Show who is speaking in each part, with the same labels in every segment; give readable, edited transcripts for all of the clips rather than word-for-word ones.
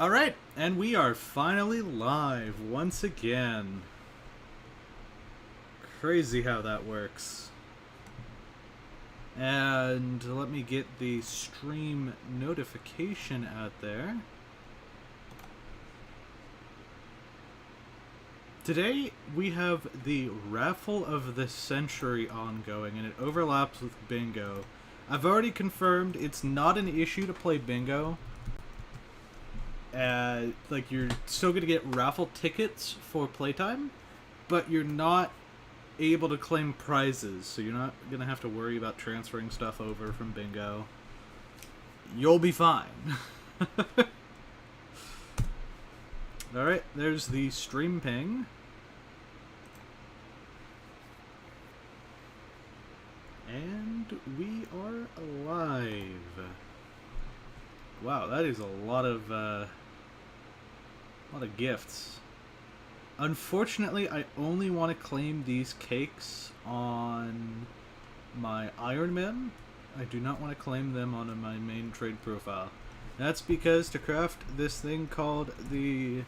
Speaker 1: Alright, and we are finally live once again. Crazy how that works. And let me get the stream notification out there. Today we have the Raffle of the Century ongoing, and it overlaps with Bingo. I've already confirmed it's not an issue to play Bingo. Like, you're still going to get raffle tickets for playtime, but you're not able to claim prizes, so you're not going to have to worry about transferring stuff over from Bingo. You'll be fine. Alright, there's the stream ping. And we are live. Wow, that is a lot of gifts. Unfortunately, I only want to claim these cakes on my Iron Man. I do not want to claim them on my main trade profile. That's because to craft this thing called the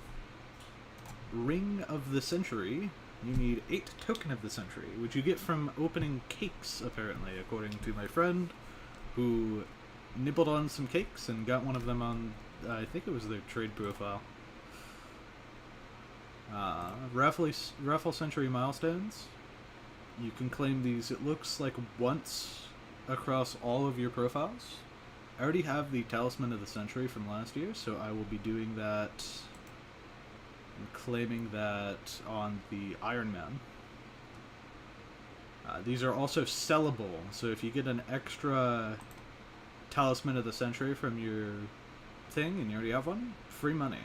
Speaker 1: Ring of the Century, you need 8 Token of the Century, which you get from opening cakes, apparently, according to my friend, who nibbled on some cakes and got one of them on, I think it was their trade profile. Raffle Century Milestones. You can claim these, it looks like once across all of your profiles. I already have the Talisman of the Century from last year, so I will be doing that and claiming that on the Iron Man. These are also sellable, so if you get an extra Talisman of the Century from your thing and you already have one, free money.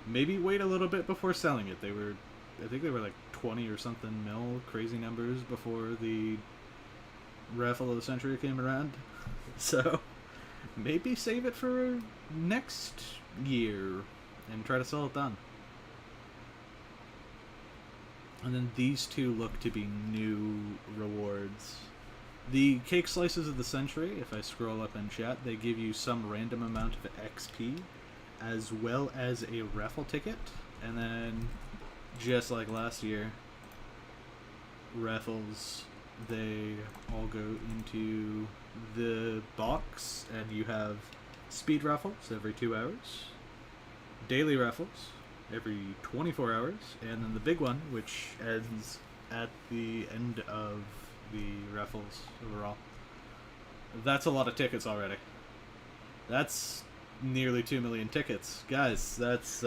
Speaker 1: Maybe wait a little bit before selling it. I think they were like 20 or something mil, crazy numbers, before the Raffle of the Century came around. So maybe save it for next year and try to sell it then. And then these two look to be new rewards. The Cake Slices of the Century, if I scroll up in chat, they give you some random amount of XP, as well as a raffle ticket. And then, just like last year, raffles, they all go into the box, and you have speed raffles every 2 hours, daily raffles every 24 hours, and then the big one, which ends at the end of the raffles overall. That's a lot of tickets already. That's nearly 2 million tickets. Guys, that's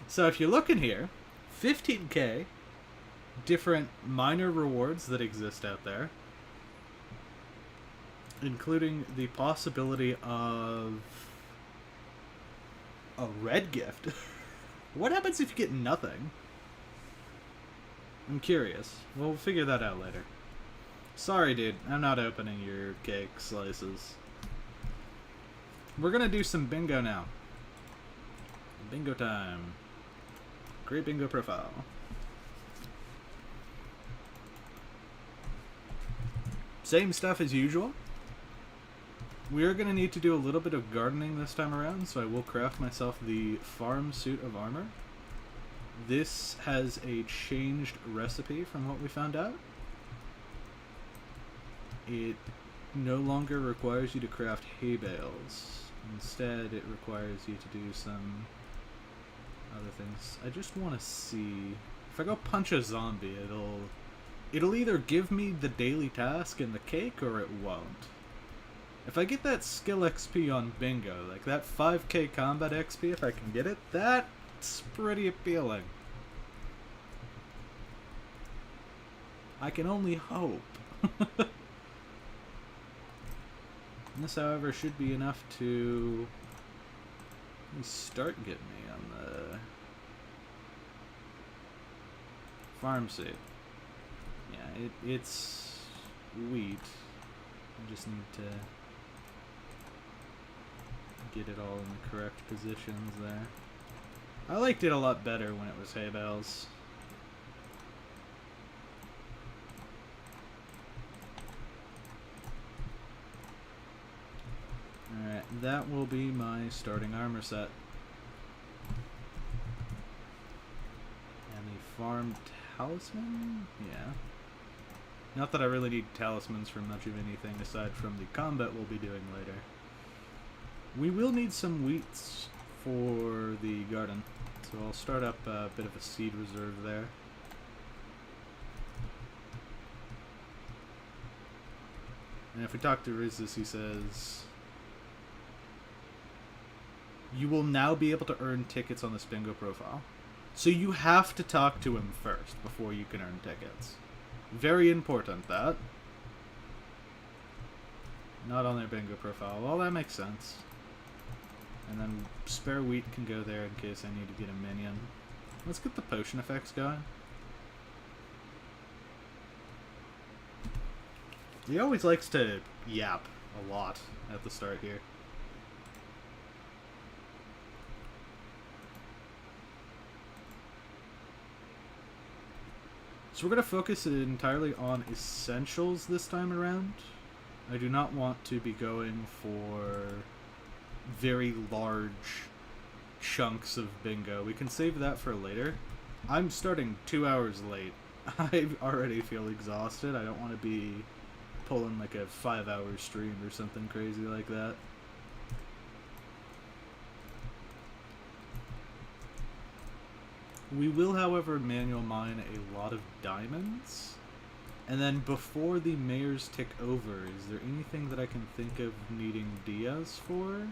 Speaker 1: so if you look in here, 15k different minor rewards that exist out there, including the possibility of a red gift. What happens if you get nothing? I'm curious. We'll figure that out later. Sorry, dude. I'm not opening your cake slices. We're gonna do some bingo now. Bingo time. Great bingo profile. Same stuff as usual. We are going to need to do a little bit of gardening this time around, so I will craft myself the farm suit of armor. This has a changed recipe from what we found out. It no longer requires you to craft hay bales. Instead, it requires you to do some other things. I just want to see... If I go punch a zombie, it'll either give me the daily task and the cake, or it won't. If I get that skill XP on bingo, like that 5k combat XP, if I can get it, that's pretty appealing. I can only hope. This, however, should be enough to start getting me on the farm suit. Yeah, it's wheat. I just need to get it all in the correct positions there. I liked it a lot better when it was hay bales. Alright, that will be my starting armor set. And the farm talisman? Yeah. Not that I really need talismans for much of anything aside from the combat we'll be doing later. We will need some wheats for the garden, so I'll start up a bit of a seed reserve there. And if we talk to Rizis, he says, you will now be able to earn tickets on this bingo profile. So you have to talk to him first before you can earn tickets. Very important, that. Not on their bingo profile. Well, that makes sense. And then spare wheat can go there in case I need to get a minion. Let's get the potion effects going. He always likes to yap a lot at the start here. So we're going to focus entirely on essentials this time around. I do not want to be going for very large chunks of bingo. We can save that for later. I'm starting 2 hours late. I already feel exhausted. I don't want to be pulling like a 5-hour stream or something crazy like that. We will, however, manual mine a lot of diamonds. And then before the mayor's tick over, is there anything that I can think of needing Diaz for?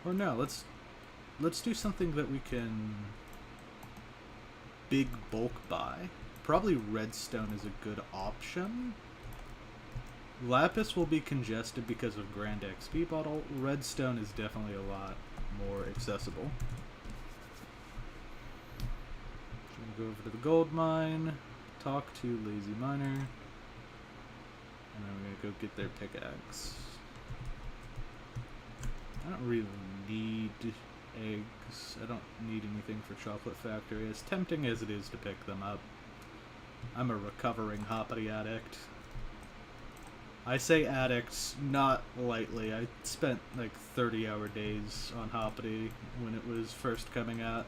Speaker 1: Or no, let's do something that we can big bulk buy. Probably redstone is a good option. Lapis will be congested because of Grand XP bottle. Redstone is definitely a lot more accessible. I'm gonna go over to the gold mine, talk to Lazy Miner, and then we're gonna go get their pickaxe. I don't really need eggs. I don't need anything for Chocolate Factory, as tempting as it is to pick them up. I'm a recovering hoppity addict. I say addicts not lightly. I spent like 30-hour days on Hoppity when it was first coming out.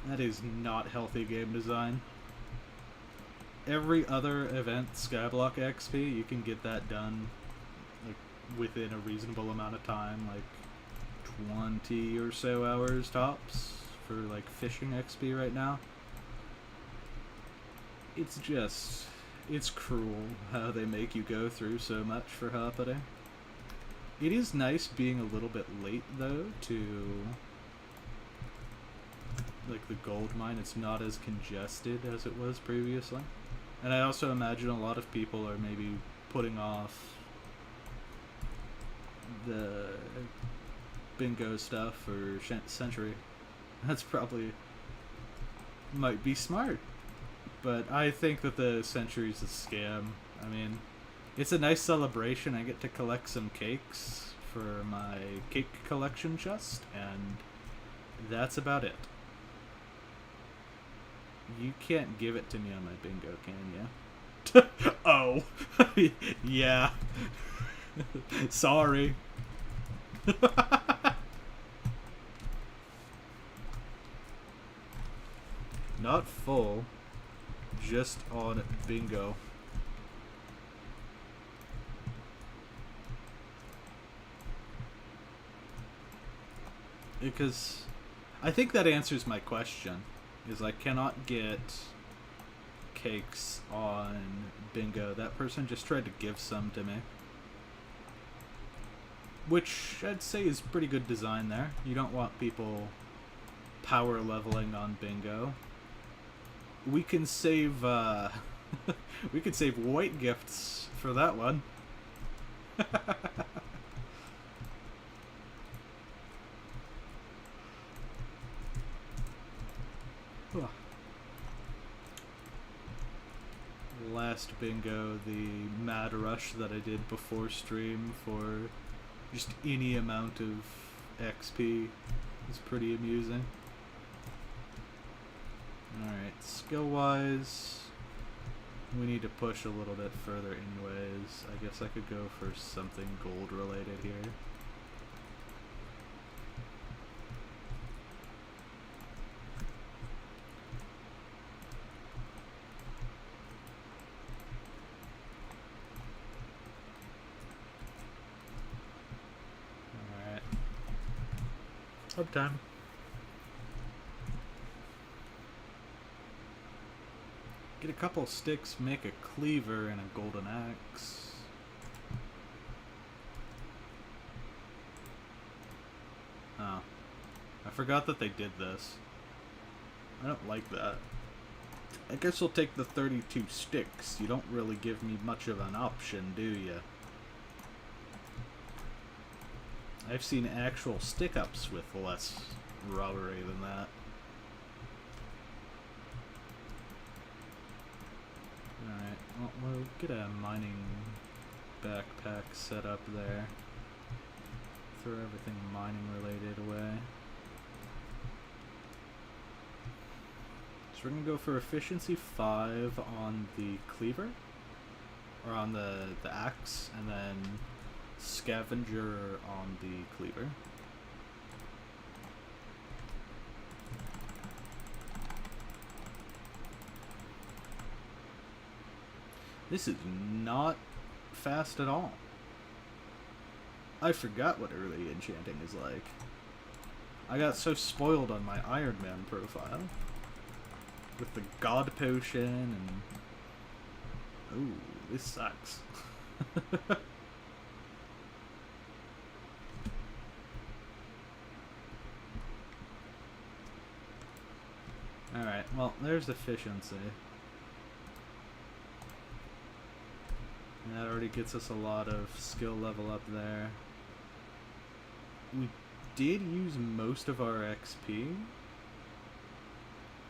Speaker 1: That is not healthy game design. Every other event, Skyblock XP, you can get that done like within a reasonable amount of time, like 20 or so hours tops for like fishing XP right now. It's cruel how they make you go through so much for Hoppity. It is nice being a little bit late, though, to like the gold mine. It's not as congested as it was previously. And I also imagine a lot of people are maybe putting off the bingo stuff for Century. That's probably might be smart. But I think that the Century's a scam. I mean, it's a nice celebration. I get to collect some cakes for my cake collection chest, and that's about it. You can't give it to me on my bingo, can you? Oh. Yeah. Sorry. Not full. Just on bingo. Because I think that answers my question, is I cannot get cakes on bingo. That person just tried to give some to me, which I'd say is pretty good design there. You don't want people power leveling on bingo. We can save we could save white gifts for that one. Last bingo, the mad rush that I did before stream for just any amount of XP is pretty amusing. Alright, skill-wise, we need to push a little bit further anyways. I guess I could go for something gold related here. Alright. Up time. Get a couple sticks, make a cleaver, and a golden axe. Oh. I forgot that they did this. I don't like that. I guess we'll take the 32 sticks. You don't really give me much of an option, do you? I've seen actual stick-ups with less robbery than that. Alright, well, we'll get a mining backpack set up there. Throw everything mining related away. So we're going to go for efficiency 5 on the cleaver, or on the axe, and then scavenger on the cleaver. This is not fast at all. I forgot what early enchanting is like. I got so spoiled on my Iron Man profile. With the God Potion and... Ooh, this sucks. Alright, well, there's efficiency. That already gets us a lot of skill level up there. We did use most of our XP.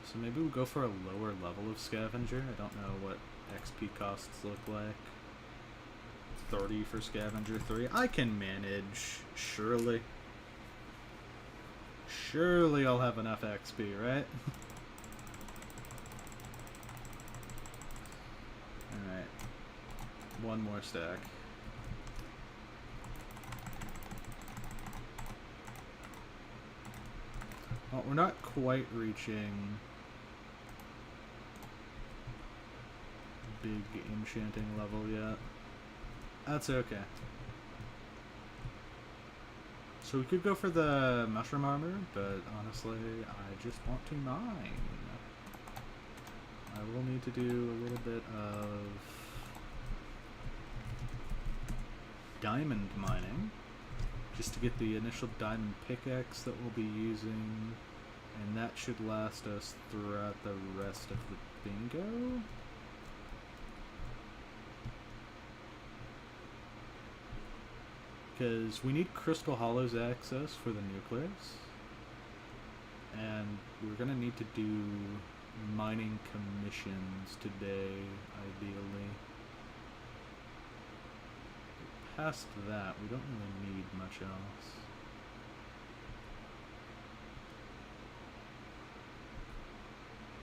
Speaker 1: So maybe we'll go for a lower level of scavenger. I don't know what XP costs look like. 30 for scavenger 3. I can manage, surely. Surely I'll have enough XP, right? Alright. One more stack. Well, we're not quite reaching big enchanting level yet. That's okay. So we could go for the mushroom armor, but honestly, I just want to mine. I will need to do a little bit of diamond mining, just to get the initial diamond pickaxe that we'll be using, and that should last us throughout the rest of the bingo. Because we need Crystal Hollows access for the nucleus, and we're going to need to do mining commissions today, ideally. Past that, we don't really need much else.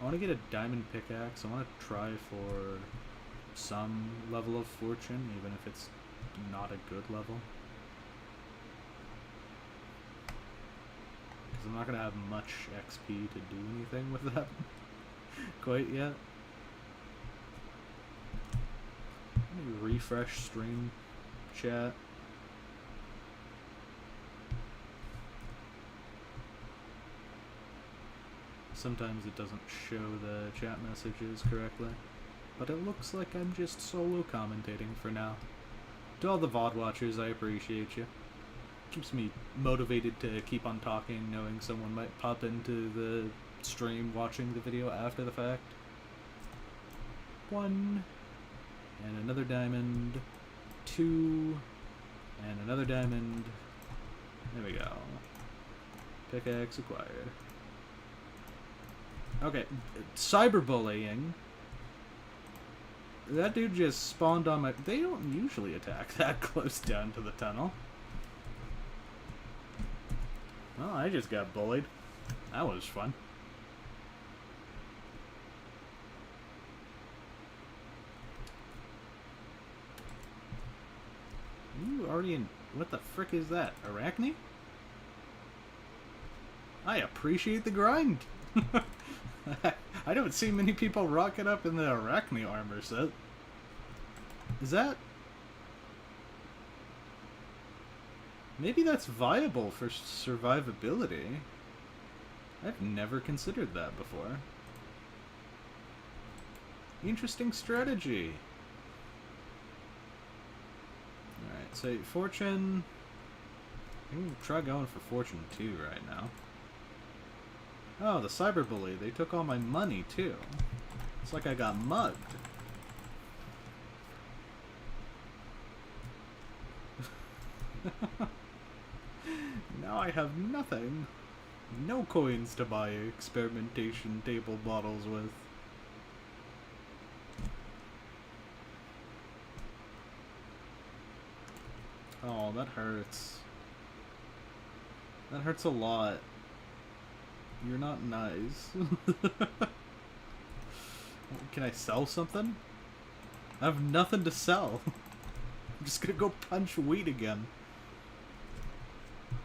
Speaker 1: I want to get a diamond pickaxe. I want to try for some level of fortune, even if it's not a good level. Because I'm not going to have much XP to do anything with that quite yet. Let me refresh stream chat. Sometimes it doesn't show the chat messages correctly, but it looks like I'm just solo commentating for now. To all the VOD watchers, I appreciate you. Keeps me motivated to keep on talking, knowing someone might pop into the stream watching the video after the fact. 1, and another diamond, 2, and another diamond. There we go. Pickaxe acquired. Okay, cyberbullying. That dude just spawned on my... They don't usually attack that close down to the tunnel. Well, I just got bullied. That was fun. already in... What the frick is that? Arachne? I appreciate the grind! I don't see many people rocking up in the Arachne armor set. Is that... Maybe that's viable for survivability. I've never considered that before. Interesting strategy. Alright, so Fortune... I can try going for Fortune 2 right now. Oh, the cyberbully. They took all my money, too. It's like I got mugged. Now I have nothing. No coins to buy experimentation table bottles with. Oh, that hurts. That hurts a lot. You're not nice. Can I sell something? I have nothing to sell. I'm just gonna go punch wheat again.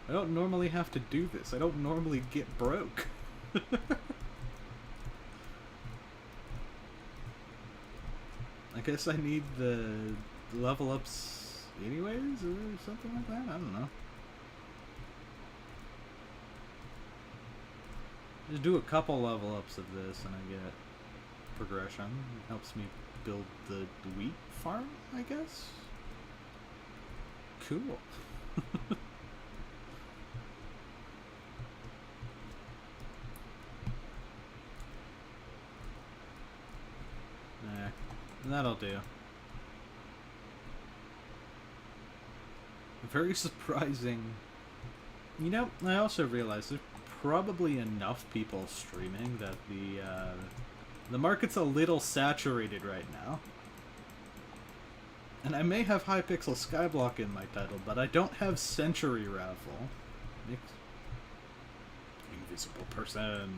Speaker 1: I don't normally have to do this. I don't normally get broke. I guess I need the level ups anyways, or something like that? I don't know. Just do a couple level ups of this and I get progression. It helps me build the wheat farm, I guess? Cool. Nah, that'll do. Very surprising. You know, I also realized there's probably enough people streaming that the market's a little saturated right now. And I may have Hypixel Skyblock in my title, but I don't have Century Raffle. Invisible person.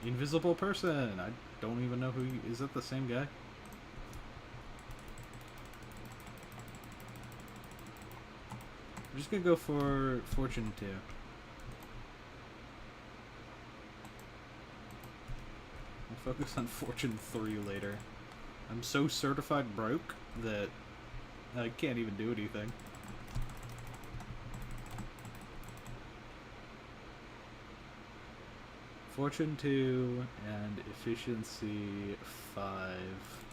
Speaker 1: Invisible person. I don't even know who is that the same guy? I'm just gonna go for Fortune 2. I'll focus on Fortune 3 later. I'm so certified broke that I can't even do anything. Fortune 2 and Efficiency 5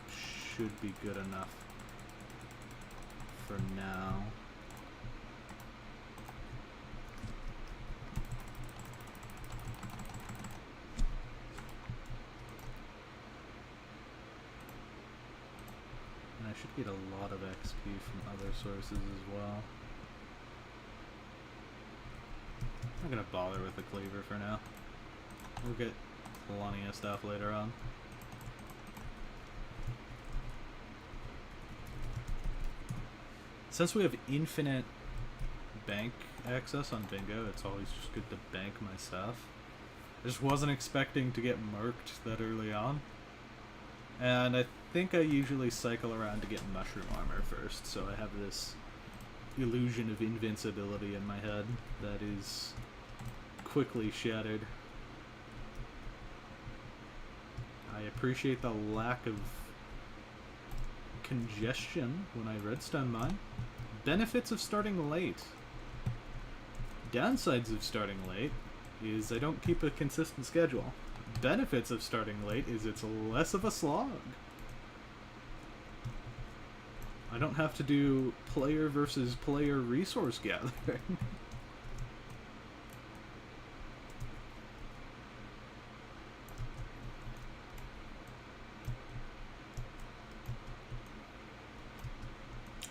Speaker 1: should be good enough for now. And I should get a lot of XP from other sources as well. I'm not gonna bother with the cleaver for now. We'll get plenty of stuff later on. Since we have infinite bank access on Bingo, it's always just good to bank my stuff. I just wasn't expecting to get murked that early on. And I think I usually cycle around to get mushroom armor first, so I have this illusion of invincibility in my head that is quickly shattered. I appreciate the lack of congestion when I redstone mine. Benefits of starting late. Downsides of starting late is I don't keep a consistent schedule. Benefits of starting late is it's less of a slog. I don't have to do player versus player resource gathering.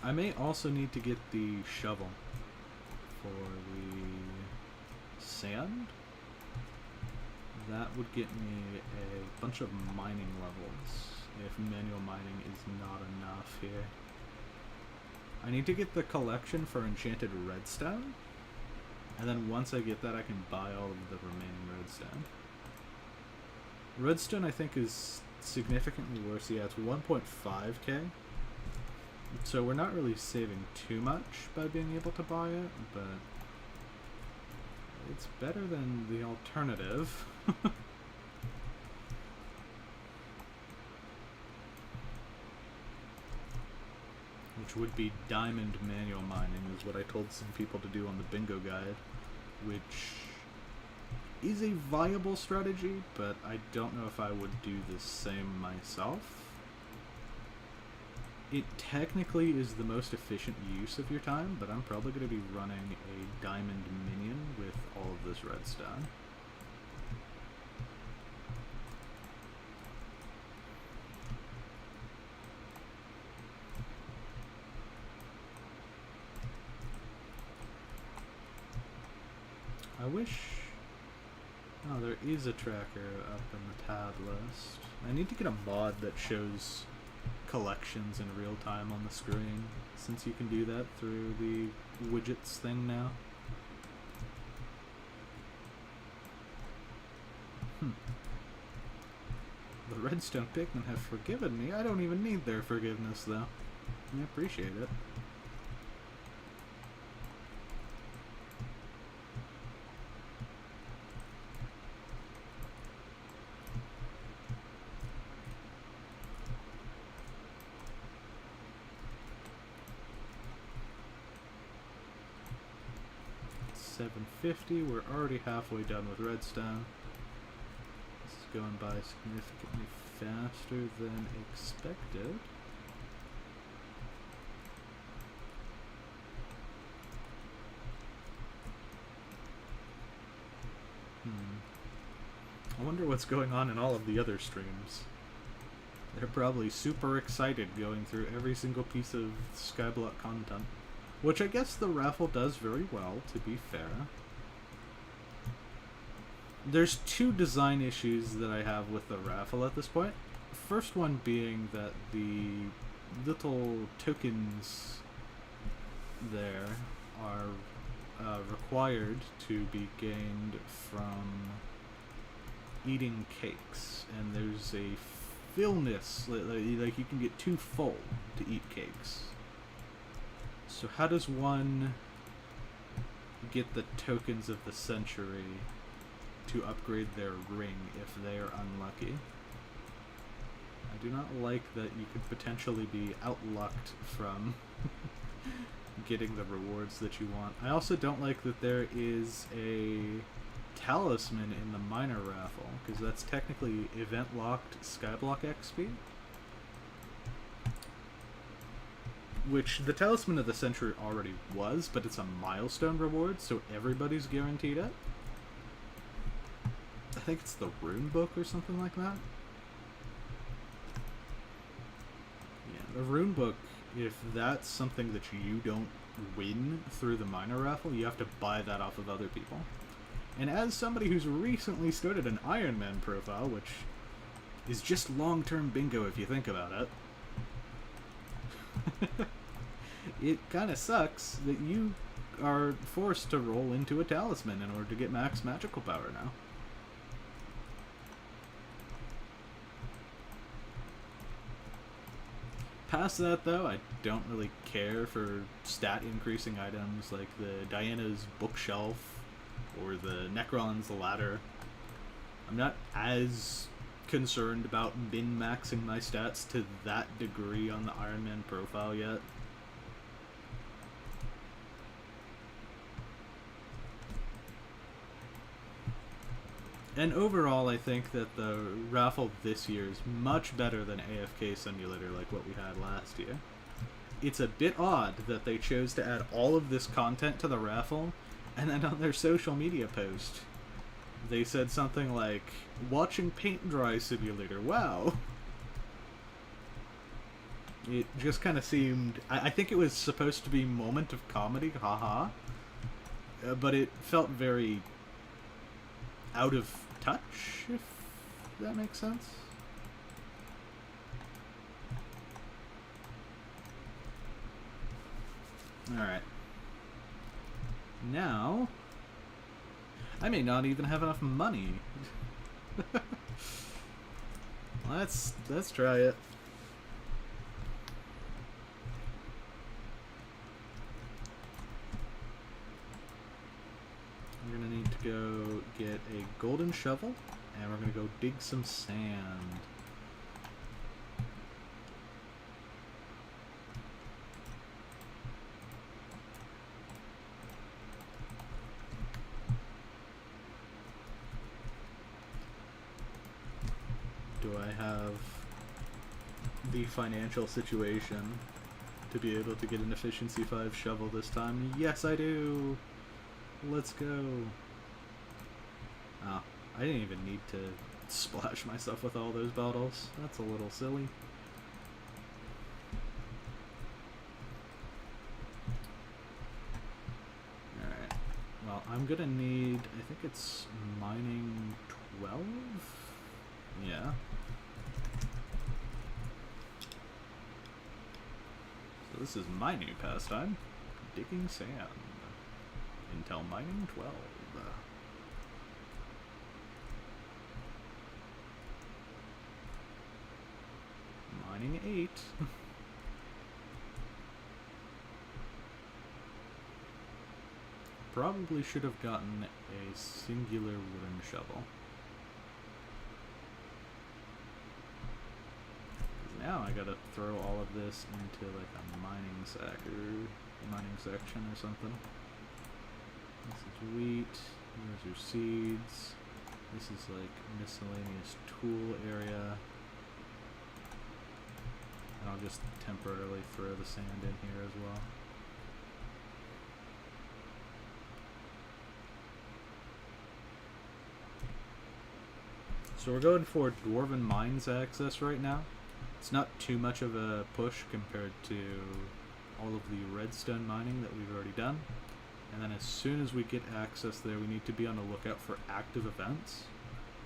Speaker 1: I may also need to get the shovel for the sand. That would get me a bunch of mining levels if manual mining is not enough here. I need to get the collection for enchanted redstone, and then once I get that I can buy all of the remaining redstone. Redstone I think is significantly worse. Yeah, it's 1.5k. So we're not really saving too much by being able to buy it, but it's better than the alternative. Which would be diamond manual mining, is what I told some people to do on the bingo guide, which is a viable strategy, but I don't know if I would do the same myself. It technically is the most efficient use of your time, but I'm probably going to be running a diamond minion with all of this redstone. I wish... Oh, there is a tracker up in the tab list. I need to get a mod that shows collections in real time on the screen, since you can do that through the widgets thing now. The redstone pigmen have forgiven me. I don't even need their forgiveness, though. I appreciate it. $750. We're already halfway done with redstone. This is going by significantly faster than expected. I wonder what's going on in all of the other streams. They're probably super excited going through every single piece of Skyblock content. Which I guess the Raffle does very well, to be fair. There's two design issues that I have with the Raffle at this point. First one being that the little tokens there are required to be gained from eating cakes, and there's a fullness, like you can get too full to eat cakes. So how does one get the tokens of the century to upgrade their ring if they are unlucky? I do not like that you could potentially be outlucked from getting the rewards that you want. I also don't like that there is a talisman in the miner raffle, because that's technically event-locked Skyblock XP. Which the Talisman of the Century already was, but it's a milestone reward, so everybody's guaranteed it. I think it's the Rune Book or something like that. Yeah, the Rune Book, if that's something that you don't win through the miner raffle, you have to buy that off of other people. And as somebody who's recently started an Iron Man profile, which is just long-term bingo if you think about it, it kind of sucks that you are forced to roll into a talisman in order to get max magical power now. Past that, though, I don't really care for stat increasing items like the Diana's bookshelf or the Necron's ladder. I'm not as concerned about min-maxing my stats to that degree on the Iron Man profile yet. And overall, I think that the raffle this year is much better than AFK Simulator like what we had last year. It's a bit odd that they chose to add all of this content to the raffle, and then on their social media post, they said something like, "Watching paint dry simulator, wow." It just kind of seemed... I think it was supposed to be moment of comedy, haha. But it felt very out of touch, if that makes sense. Alright. Now, I may not even have enough money. Let's try it. get a golden shovel, and we're going to go dig some sand. Do I have the financial situation to be able to get an efficiency 5 shovel this time? Yes, I do! Let's go! Oh, I didn't even need to splash myself with all those bottles. That's a little silly. Alright. Well, I'm gonna need, I think it's mining 12? Yeah. So this is my new pastime. Digging sand. Until mining 12. Mining 8. Probably should have gotten a singular wooden shovel. Now I gotta throw all of this into like a mining sack or mining section or something. This is wheat, those are seeds, this is like miscellaneous tool area. And I'll just temporarily throw the sand in here as well. So we're going for Dwarven Mines access right now. It's not too much of a push compared to all of the redstone mining that we've already done. And then as soon as we get access there, we need to be on the lookout for active events.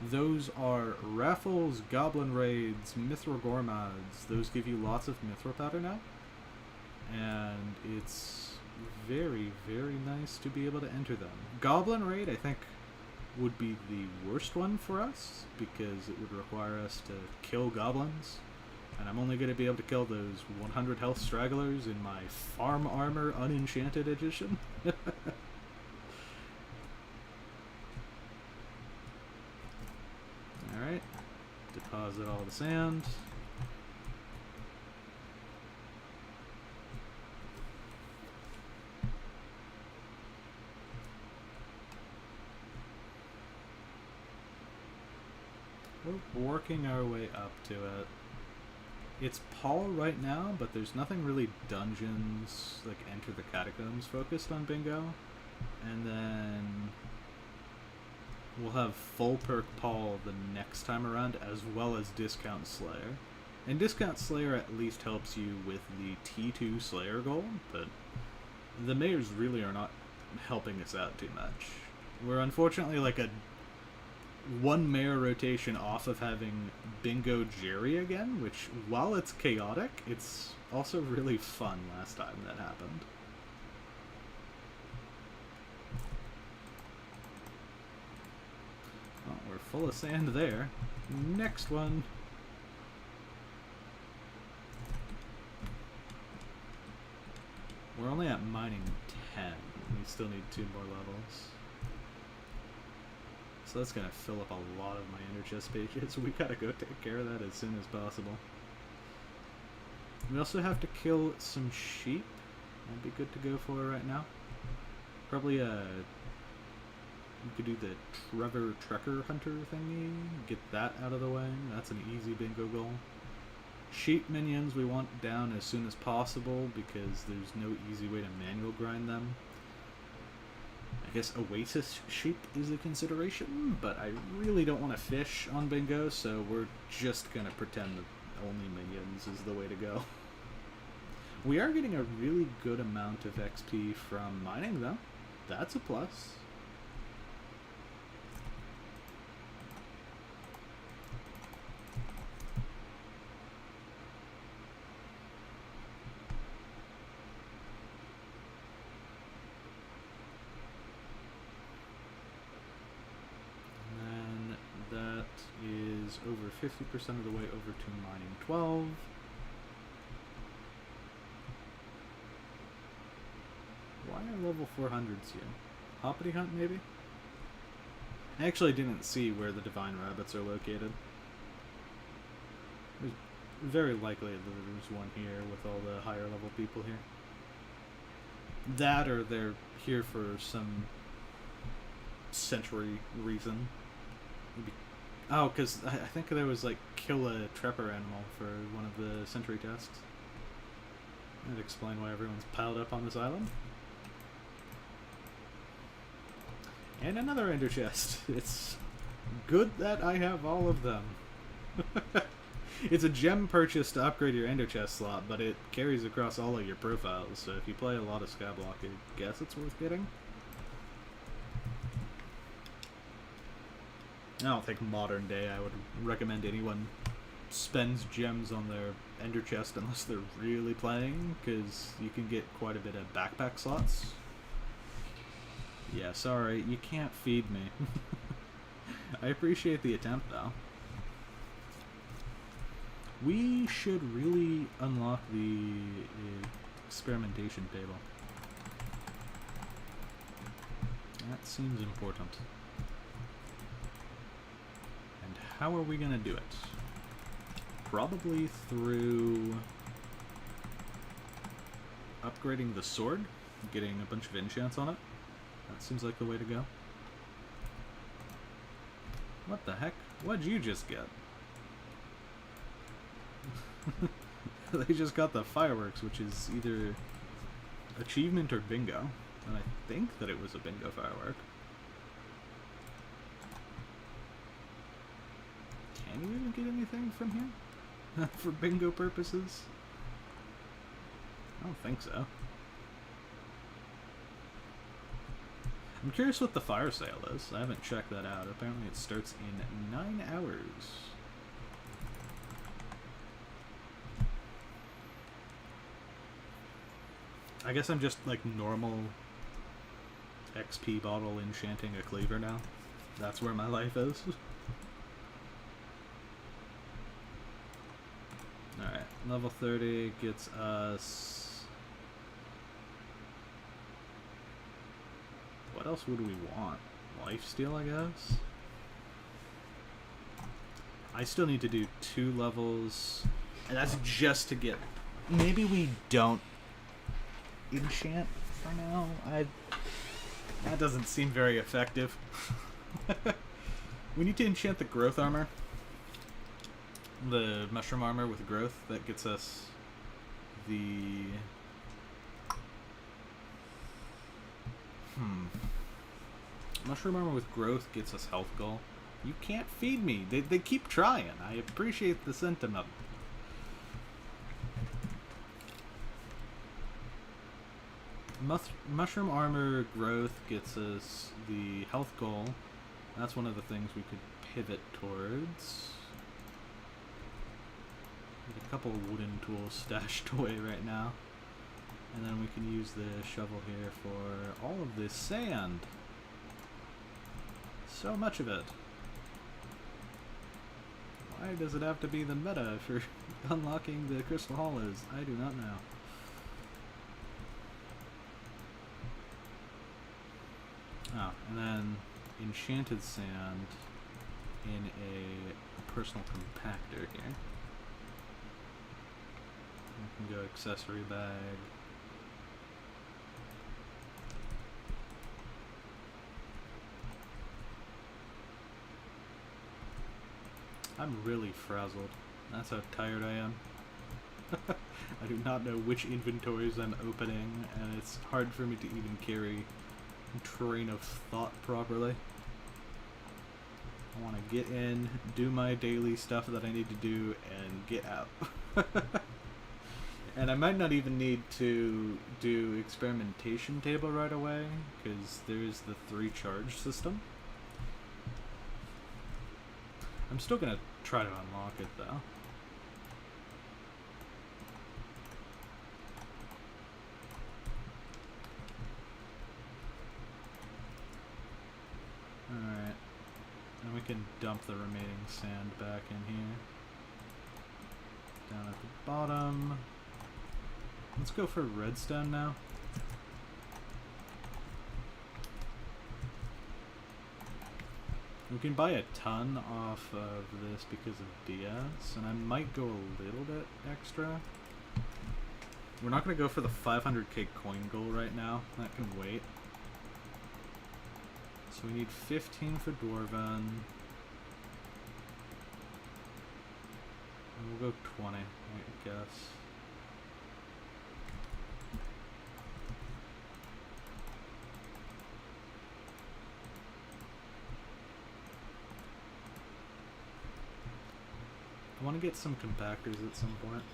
Speaker 1: Those are Raffles, Goblin Raids, Mithril Gormads. Those give you lots of Mithril powder now. And it's very, very nice to be able to enter them. Goblin Raid, I think, would be the worst one for us, because it would require us to kill goblins. And I'm only going to be able to kill those 100 health stragglers in my Farm Armor Unenchanted Edition. Alright. Deposit all the sand. We're working our way up to it. It's Paul right now, but there's nothing really dungeons, like Enter the Catacombs focused on Bingo. And then we'll have full perk Paul the next time around, as well as Discount Slayer. And Discount Slayer at least helps you with the T2 Slayer goal, but the Mayors really are not helping us out too much. We're unfortunately like a one mayor rotation off of having Bingo Jerry again, which, while it's chaotic, it's also really fun last time that happened. Oh, we're full of sand there. Next one. We're only at mining 10. We still need 2 more levels. So that's going to fill up a lot of my inner chest pages. We gotta go take care of that as soon as possible. We also have to kill some sheep. That'd be good to go for right now. Probably we could do the Trevor Trekker Hunter thingy. Get that out of the way. That's an easy bingo goal. Sheep minions we want down as soon as possible, because there's no easy way to manual grind them. I guess Oasis sheep is a consideration, but I really don't want to fish on Bingo, so we're just going to pretend that only minions is the way to go. We are getting a really good amount of XP from mining, though. That's a plus. Over 50% of the way over to mining 12. Why are level 400s here? Hoppity hunt, maybe? I actually didn't see where the Divine Rabbits are located. There's very likely that there's one here with all the higher level people here. That or they're here for some century reason. Maybe. Oh, because I think there was like kill a trapper animal for one of the century tasks. That'd explain why everyone's piled up on this island. And another ender chest. It's good that I have all of them. It's a gem purchase to upgrade your ender chest slot, but it carries across all of your profiles, so if you play a lot of Skyblock, I guess it's worth getting. I don't think modern day I would recommend anyone spends gems on their ender chest unless they're really playing, because you can get quite a bit of backpack slots. Yeah, sorry, you can't feed me. I appreciate the attempt, though. We should really unlock the experimentation table. That seems important. And how are we going to do it? Probably through upgrading the sword, getting a bunch of enchants on it. That seems like the way to go. What the heck? What'd you just get? They just got the fireworks, which is either achievement or bingo. And I think that it was a bingo firework. Can you even get anything from here? For bingo purposes? I don't think so. I'm curious what the fire sale is. I haven't checked that out. Apparently it starts in 9 hours. I guess I'm just like normal XP bottle enchanting a cleaver now. That's where my life is. Alright, level 30 gets us... What else would we want? Lifesteal, I guess? I still need to do 2 levels, and that's just to get... Maybe we don't enchant for now. That doesn't seem very effective. We need to enchant the growth armor. The mushroom armor with growth. That gets us the... Mushroom armor with growth gets us health goal. You can't feed me. They keep trying. I appreciate the sentiment. Mushroom armor growth gets us the health goal. That's one of the things we could pivot towards. Get a couple of wooden tools stashed away right now. And then we can use the shovel here for all of this sand. So much of it. Why does it have to be the meta for unlocking the crystal hollows? I do not know. Oh, and then enchanted sand in a personal compactor here. We can go accessory bag. I'm really frazzled. That's how tired I am. I do not know which inventories I'm opening, and it's hard for me to even carry train of thought properly. I want to get in, do my daily stuff that I need to do, and get out. And I might not even need to do experimentation table right away, because there's the 3 charge system. I'm still going to try to unlock it though. Alright, and we can dump the remaining sand back in here. Down at the bottom. Let's go for redstone now. can buy a ton off of this because of DS, and I might go a little bit extra. We're not going to go for the 500k coin goal right now. That can wait. So we need 15 for Dwarven. And we'll go 20, I guess. I want to get some compactors at some point.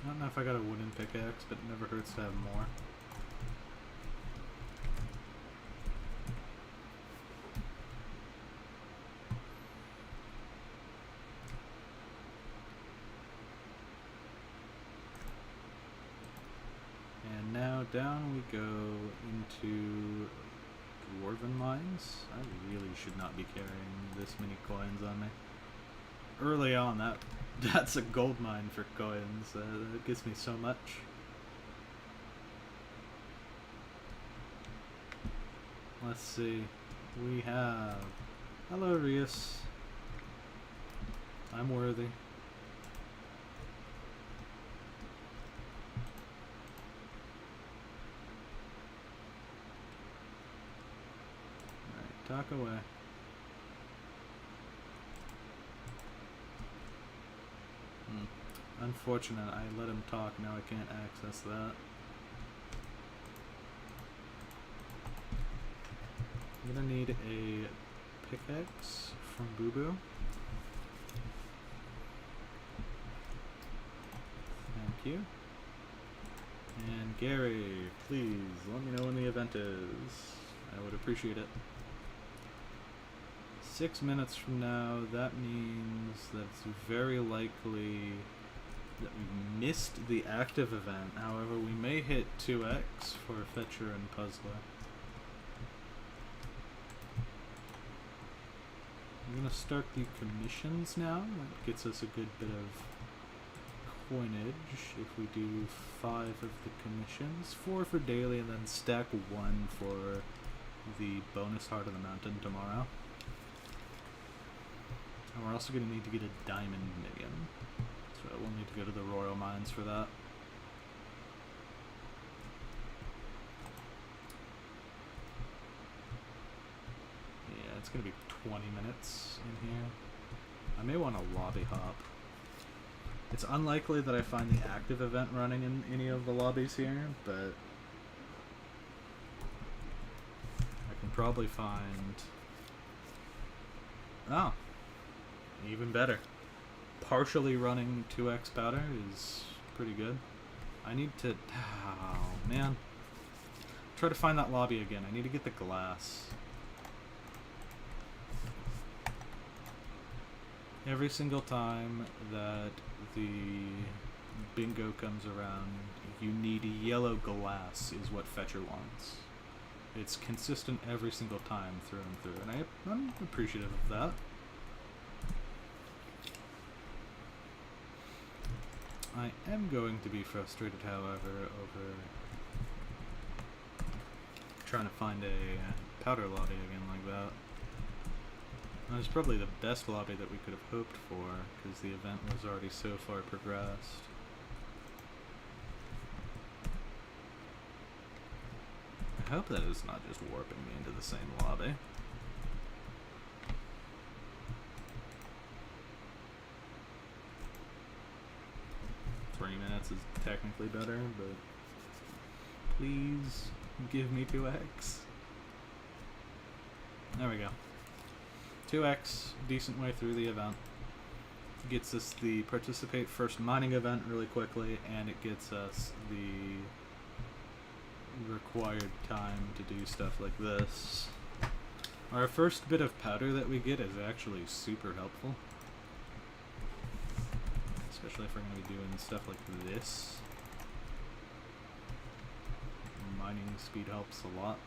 Speaker 1: I don't know if I got a wooden pickaxe, but it never hurts to have more. And now down we go into Dwarven mines. I really should not be carrying this many coins on me. Early on, that's a gold mine for coins. That gives me so much. Let's see. We have... Hello, Rius. I'm worthy. Alright, talk away. Unfortunate, I let him talk, now I can't access that. I'm gonna need a pickaxe from Boo Boo. Thank you. And Gary, please let me know when the event is. I would appreciate it. 6 minutes from now, that means that it's very likely that we missed the active event. However, we may hit 2x for Fetcher and Puzzler. I'm gonna start the commissions now. That gets us a good bit of coinage if we do 5 of the commissions. 4 for daily, and then stack 1 for the bonus Heart of the Mountain tomorrow. And we're also gonna need to get a diamond minion. So we'll need to go to the Royal Mines for that. Yeah, it's gonna be 20 minutes in here. I may want to lobby hop. It's unlikely that I find the active event running in any of the lobbies here, but I can probably find... Oh, even better. Partially running 2x powder is pretty good. I need to... Oh, man. Try to find that lobby again. I need to get the glass. Every single time that the bingo comes around, you need yellow glass is what Fetcher wants. It's consistent every single time through and through, and I'm appreciative of that. I am going to be frustrated, however, over trying to find a powder lobby again like that. It was probably the best lobby that we could have hoped for, because the event was already so far progressed. I hope that is not just warping me into the same lobby. Minutes is technically better, but please give me 2x. There we go. 2x, decent way through the event. Gets us the participate first mining event really quickly, and it gets us the required time to do stuff like this. Our first bit of powder that we get is actually super helpful. Especially if we're going to be doing stuff like this. Mining speed helps a lot.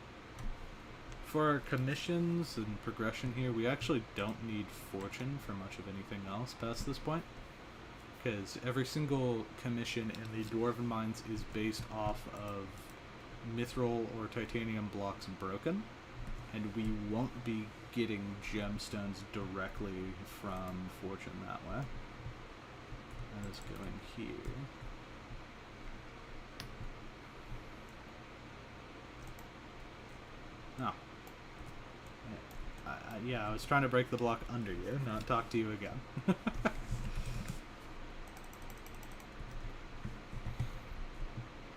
Speaker 1: For our commissions and progression here, we actually don't need fortune for much of anything else past this point. Because every single commission in the Dwarven Mines is based off of mithril or titanium blocks broken. And we won't be getting gemstones directly from Fortune that way. That is going here. Oh. Yeah, I was trying to break the block under you, not talk to you again.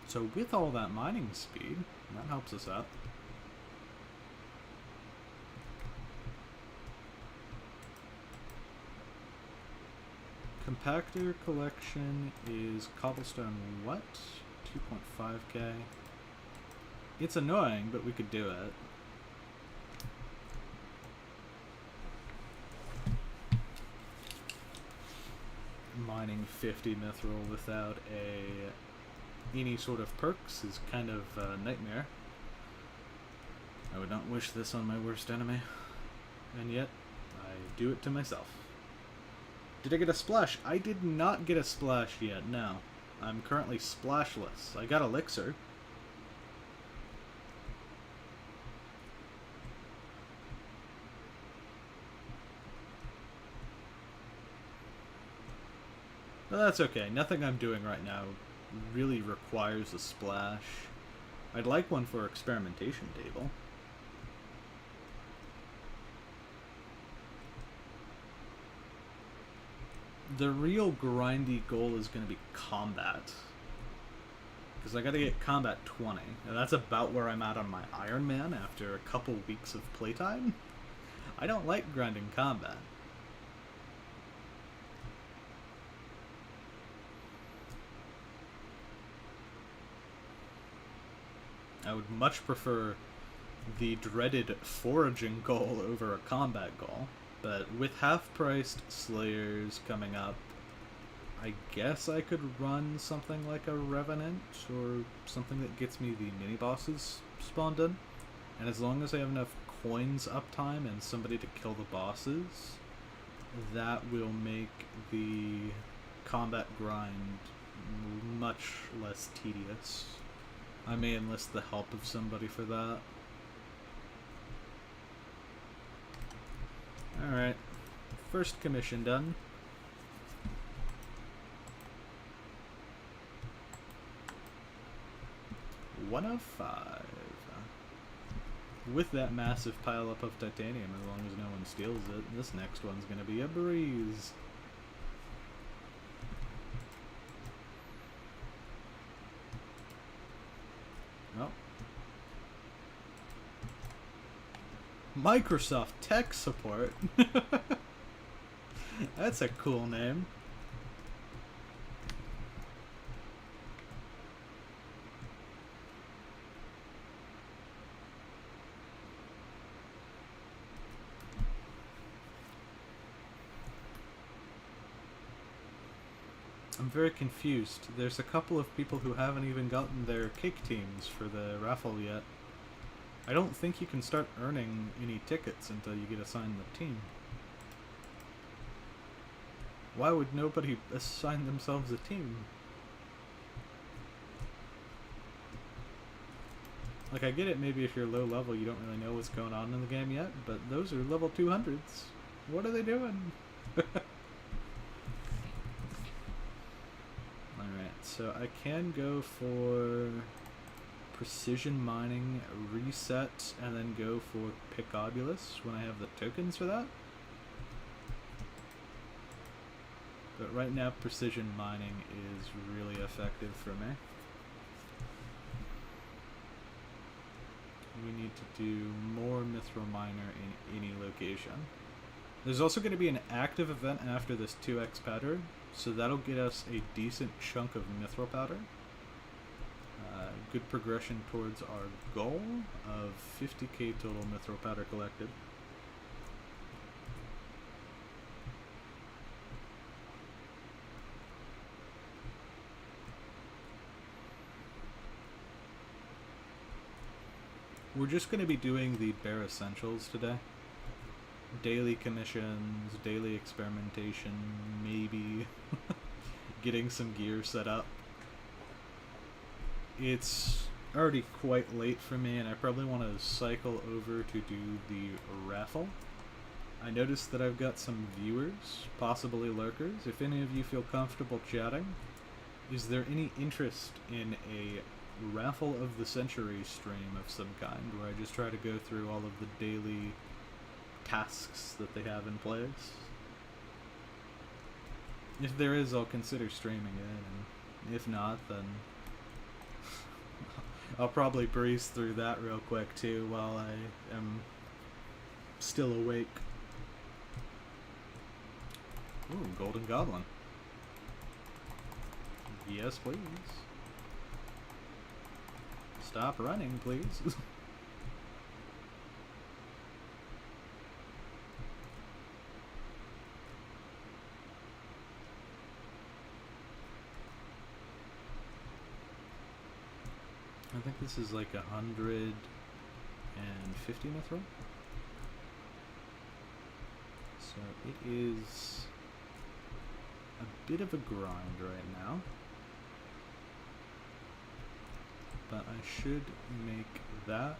Speaker 1: So with all that mining speed, that helps us out. Compactor collection is cobblestone what? 2.5k. It's annoying, but we could do it. Mining 50 mithril without any sort of perks is kind of a nightmare. I would not wish this on my worst enemy. And yet, I do it to myself. Did I get a splash? I did not get a splash yet, no. I'm currently splashless. I got elixir. But that's okay. Nothing I'm doing right now really requires a splash. I'd like one for experimentation table. The real grindy goal is going to be combat. Because I got to get combat 20. And that's about where I'm at on my Iron Man after a couple weeks of playtime. I don't like grinding combat. I would much prefer the dreaded foraging goal over a combat goal. But with half-priced Slayers coming up, I guess I could run something like a Revenant or something that gets me the mini-bosses spawned in. And as long as I have enough coins uptime and somebody to kill the bosses, that will make the combat grind much less tedious. I may enlist the help of somebody for that. Alright, first commission done. One of 5. With that massive pileup of titanium, as long as no one steals it, this next one's gonna be a breeze. Oh. Microsoft Tech Support. That's a cool name. I'm very confused. There's a couple of people who haven't even gotten their cake teams for the raffle yet. I don't think you can start earning any tickets until you get assigned the team. Why would nobody assign themselves a team? Like, I get it, maybe if you're low level you don't really know what's going on in the game yet, but those are level 200s. What are they doing? Alright, so I can go for precision mining, reset, and then go for Picobulus when I have the tokens for that. But right now precision mining is really effective for me. We need to do more Mithril Miner in any location. There's also going to be an active event after this 2x powder, so that'll get us a decent chunk of Mithril powder. Good progression towards our goal of 50k total Mithril powder collected. We're just going to be doing the bare essentials today. Daily commissions, daily experimentation, maybe getting some gear set up. It's already quite late for me, and I probably want to cycle over to do the raffle. I noticed that I've got some viewers, possibly lurkers. If any of you feel comfortable chatting, is there any interest in a Raffle of the Century stream of some kind, where I just try to go through all of the daily tasks that they have in place? If there is, I'll consider streaming it, and if not, then I'll probably breeze through that real quick too while I am still awake. Ooh, Golden Goblin. Yes, please. Stop running, please. I think this is like 150 mithril. So it is a bit of a grind right now. But I should make that.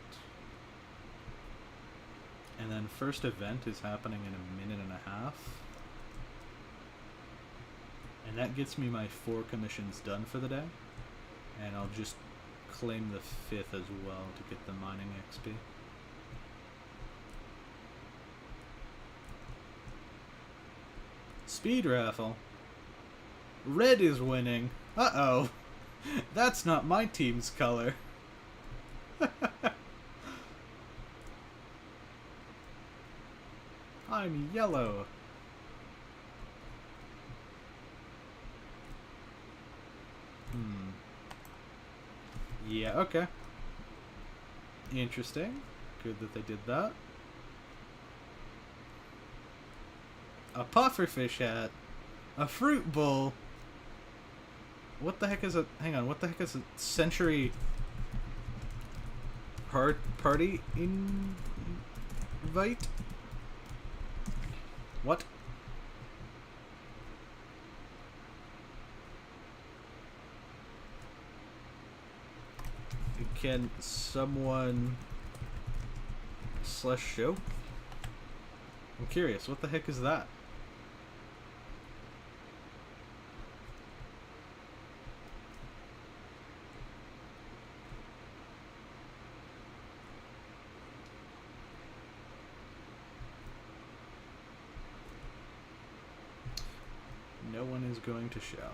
Speaker 1: And then first event is happening in 1.5 minutes. And that gets me my 4 commissions done for the day. And I'll just claim the 5th as well to get the mining XP. Speed raffle. Red is winning. Uh-oh. That's not my team's color. I'm yellow. Yeah, okay. Interesting. Good that they did that. A pufferfish hat. A fruit bowl. What the heck is a... Hang on, what the heck is a century... party invite? What? Can someone... /show? I'm curious, what the heck is that? No one is going to show.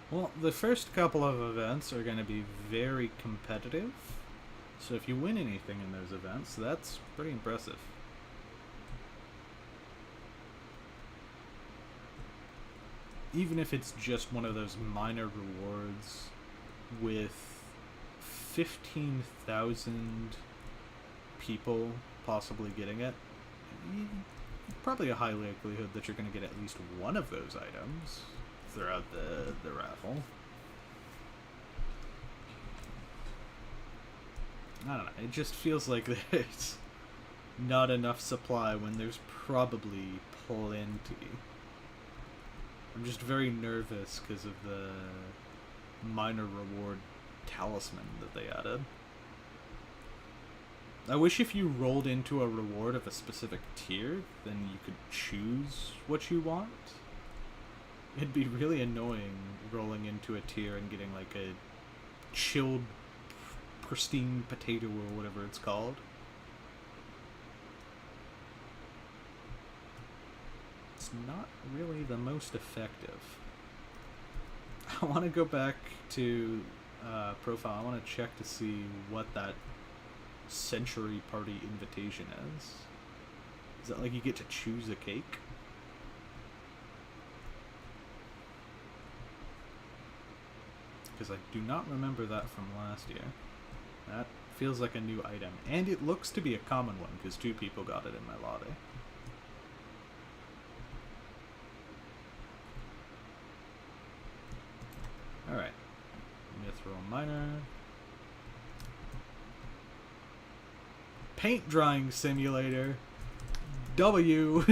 Speaker 1: Well, the first couple of events are going to be very competitive, so if you win anything in those events, that's pretty impressive. Even if it's just one of those minor rewards with 15,000 people possibly getting it, probably a high likelihood that you're going to get at least one of those items throughout the raffle. I don't know, it just feels like there's not enough supply when there's probably plenty. I'm just very nervous because of the minor reward talisman that they added. I wish if you rolled into a reward of a specific tier, then you could choose what you want. It'd be really annoying rolling into a tier and getting like a chilled, pristine potato or whatever it's called. It's not really the most effective. I want to go back to profile. I want to check to see what that century party invitation is. Is that like you get to choose a cake? Because I do not remember that from last year. That feels like a new item. And it looks to be a common one, because 2 people got it in my lobby. Alright. Mithril Miner. Paint Drying Simulator. W.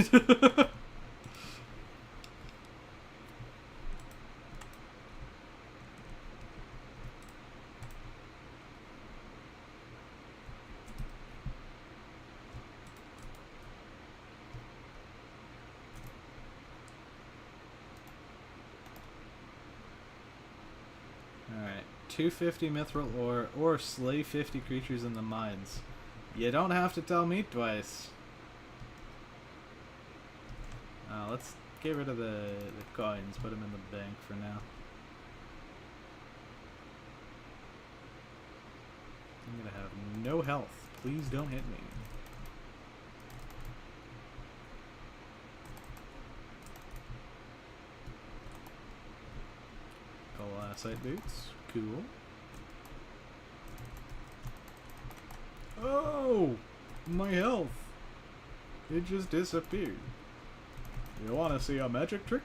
Speaker 1: Alright, 250 mithril ore, or slay 50 creatures in the mines. You don't have to tell me twice. Let's get rid of the coins, put them in the bank for now. I'm gonna have no health. Please don't hit me. Colosite boots. Cool. Oh! My health! It just disappeared. You wanna see a magic trick?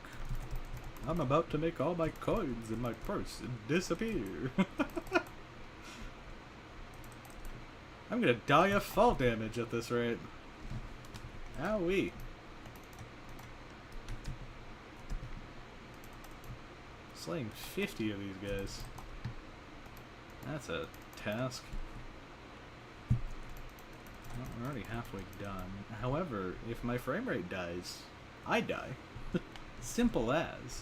Speaker 1: I'm about to make all my coins in my purse disappear. I'm gonna die of fall damage at this rate. Owie. Slaying 50 of these guys. That's a task. Well, we're already halfway done. However, if my frame rate dies, I die. Simple as.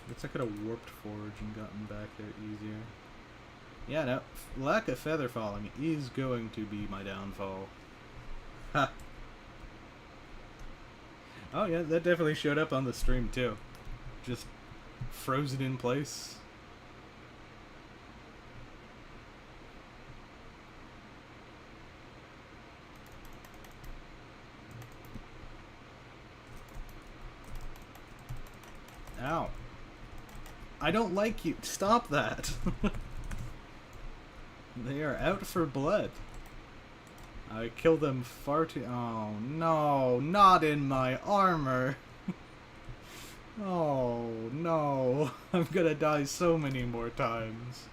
Speaker 1: Guess I could have warped forge and gotten back there easier. Yeah, no, lack of feather falling is going to be my downfall. Ha! Oh yeah, that definitely showed up on the stream too. Just frozen in place. Ow. I don't like you. Stop that. They are out for blood. I killed them far too... Oh, no. Not in my armor. Oh, no. I'm gonna die so many more times.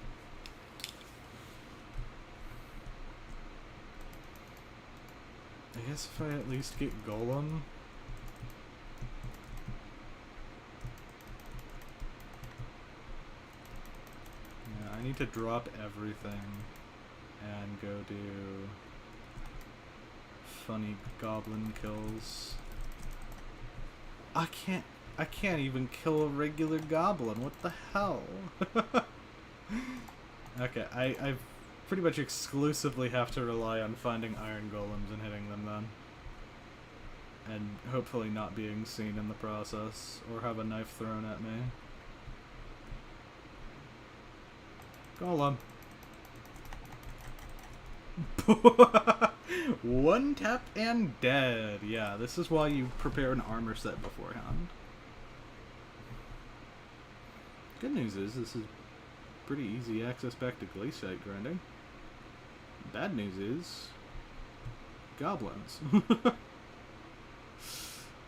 Speaker 1: I guess if I at least get Golem... I need to drop everything and go do funny goblin kills. I can't even kill a regular goblin. What the hell? Okay, I pretty much exclusively have to rely on finding iron golems and hitting them then. And hopefully not being seen in the process or have a knife thrown at me. Golem. One tap and dead. Yeah, this is why you prepare an armor set beforehand. Good news is this is pretty easy access back to glaciate grinding. Bad news is goblins.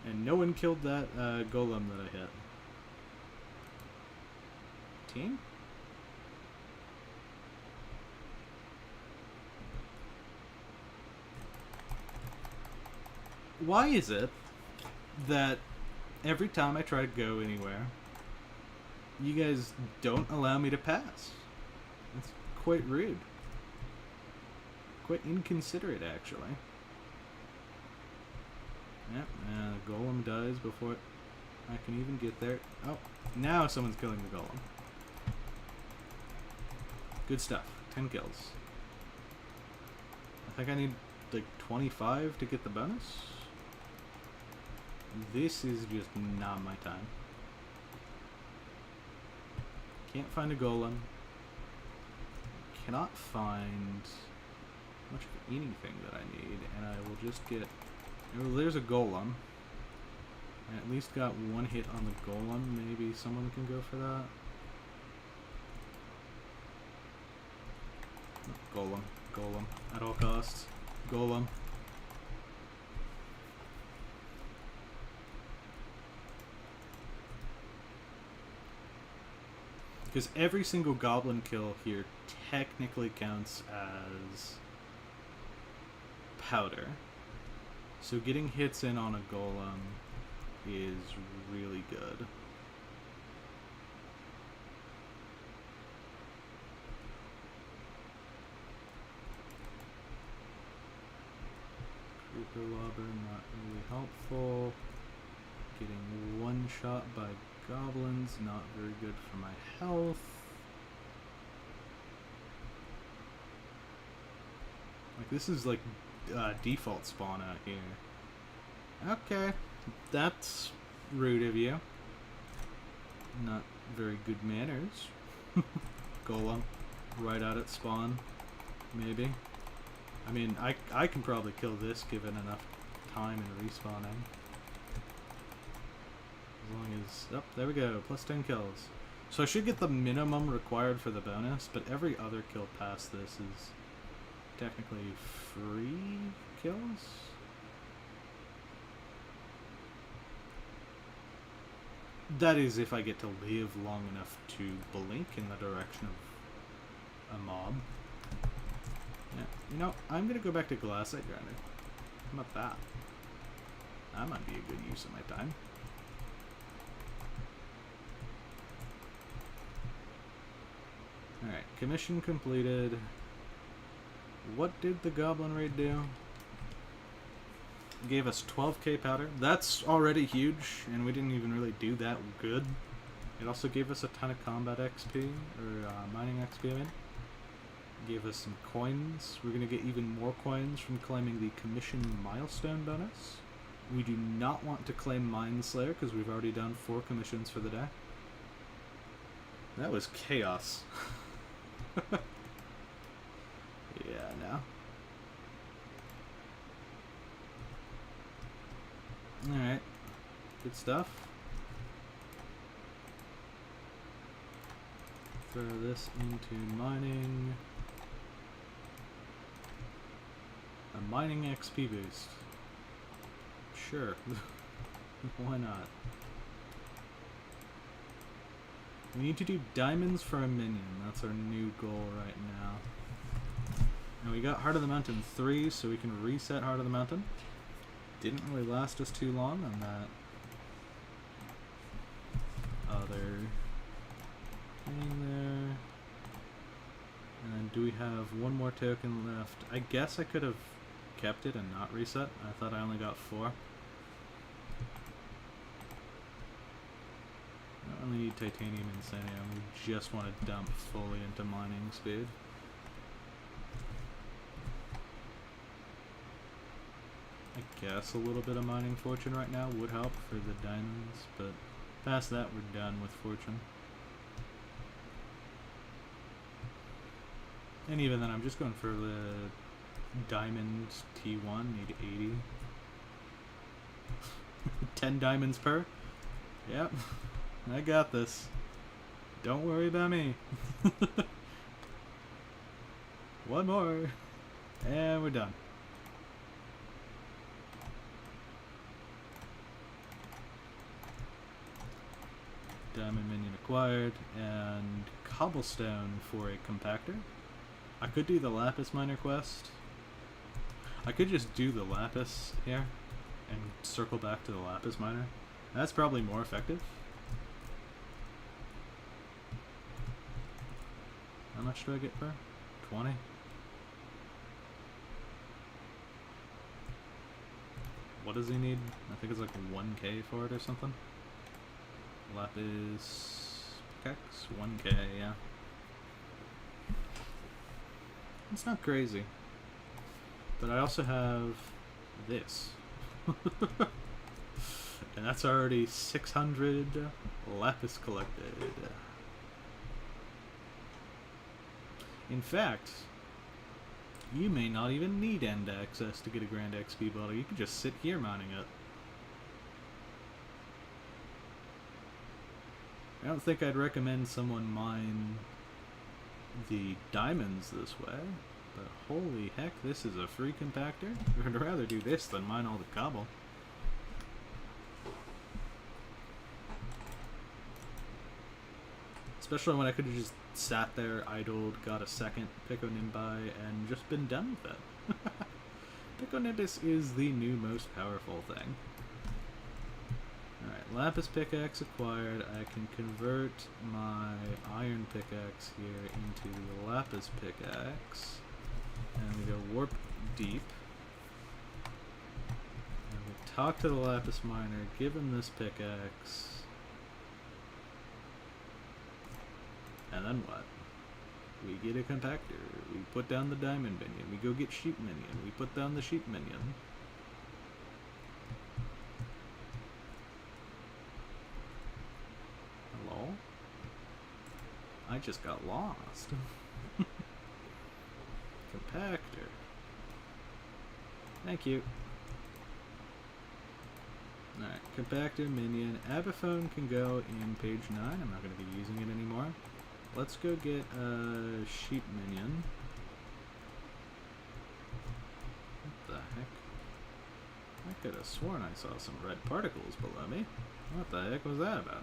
Speaker 1: And no one killed that golem that I hit. Team? Why is it that every time I try to go anywhere, you guys don't allow me to pass? It's quite rude. Quite inconsiderate, actually. Yep, and the golem dies before I can even get there. Oh, now someone's killing the golem. Good stuff. 10 kills. I think I need like 25 to get the bonus. This is just not my time. Can't find a golem. Cannot find much of anything that I need, and I will just get... Oh, there's a golem. I at least got one hit on the golem. Maybe someone can go for that. Golem. Golem. At all costs. Golem. Because every single goblin kill here technically counts as powder. So getting hits in on a golem is really good. Creeper lobber, not really helpful. Getting one shot by goblins, not very good for my health. Like, this is like default spawn out here. Okay, that's rude of you. Not very good manners. Golem, right out at spawn, maybe. I mean, I can probably kill this given enough time and respawning. As long as... Oh, there we go. Plus 10 kills. So I should get the minimum required for the bonus, but every other kill past this is technically free kills? That is if I get to live long enough to blink in the direction of a mob. Yeah, you know, I'm gonna go back to glassite grinder. How about that? That might be a good use of my time. Alright, commission completed. What did the goblin raid do? Gave us 12k powder. That's already huge, and we didn't even really do that good. It also gave us a ton of combat XP, or mining XP, I mean. Gave us some coins. We're going to get even more coins from claiming the commission milestone bonus. We do not want to claim Mindslayer, because we've already done 4 commissions for the day. That was chaos. Yeah, no. Alright. Good stuff. Throw this into mining. A mining XP boost. Sure. Why not? We need to do diamonds for a minion. That's our new goal right now. And we got Heart of the Mountain 3, so we can reset Heart of the Mountain. Didn't really last us too long on that other thing there. And then do we have one more token left? I guess I could have kept it and not reset. I thought I only got 4. I don't really need titanium insanium. We just want to dump fully into mining speed. I guess a little bit of mining fortune right now would help for the diamonds, but past that we're done with fortune. And even then I'm just going for the diamond T1, need 80. 10 diamonds per? Yep, I got this. Don't worry about me. One more, and we're done. Diamond minion acquired, and cobblestone for a compactor. I could do the lapis miner quest. I could just do the lapis here and circle back to the lapis miner. That's probably more effective. How much do I get per? 20? What does he need? I think it's like 1k for it or something. Lapis pickaxe, 1k, yeah. It's not crazy. But I also have this. And that's already 600 lapis collected. In fact, you may not even need end access to get a grand XP bottle. You can just sit here mining it. I don't think I'd recommend someone mine the diamonds this way, but holy heck, this is a free compactor. I'd rather do this than mine all the cobble. Especially when I could have just sat there, idled, got a second Pico Nimbai, and just been done with it. Pico Nimbus is the new most powerful thing. Alright, Lapis Pickaxe acquired. I can convert my Iron Pickaxe here into the Lapis Pickaxe. And we go Warp Deep. And we talk to the Lapis Miner, give him this pickaxe. And then what? We get a compactor. We put down the diamond minion. We go get sheep minion. We put down the sheep minion. Hello? I just got lost. Compactor. Thank you. Alright, compactor minion. Abaphone can go in page 9. I'm not going to be using it anymore. Let's go get a sheep minion. What the heck? I could have sworn I saw some red particles below me. What the heck was that about?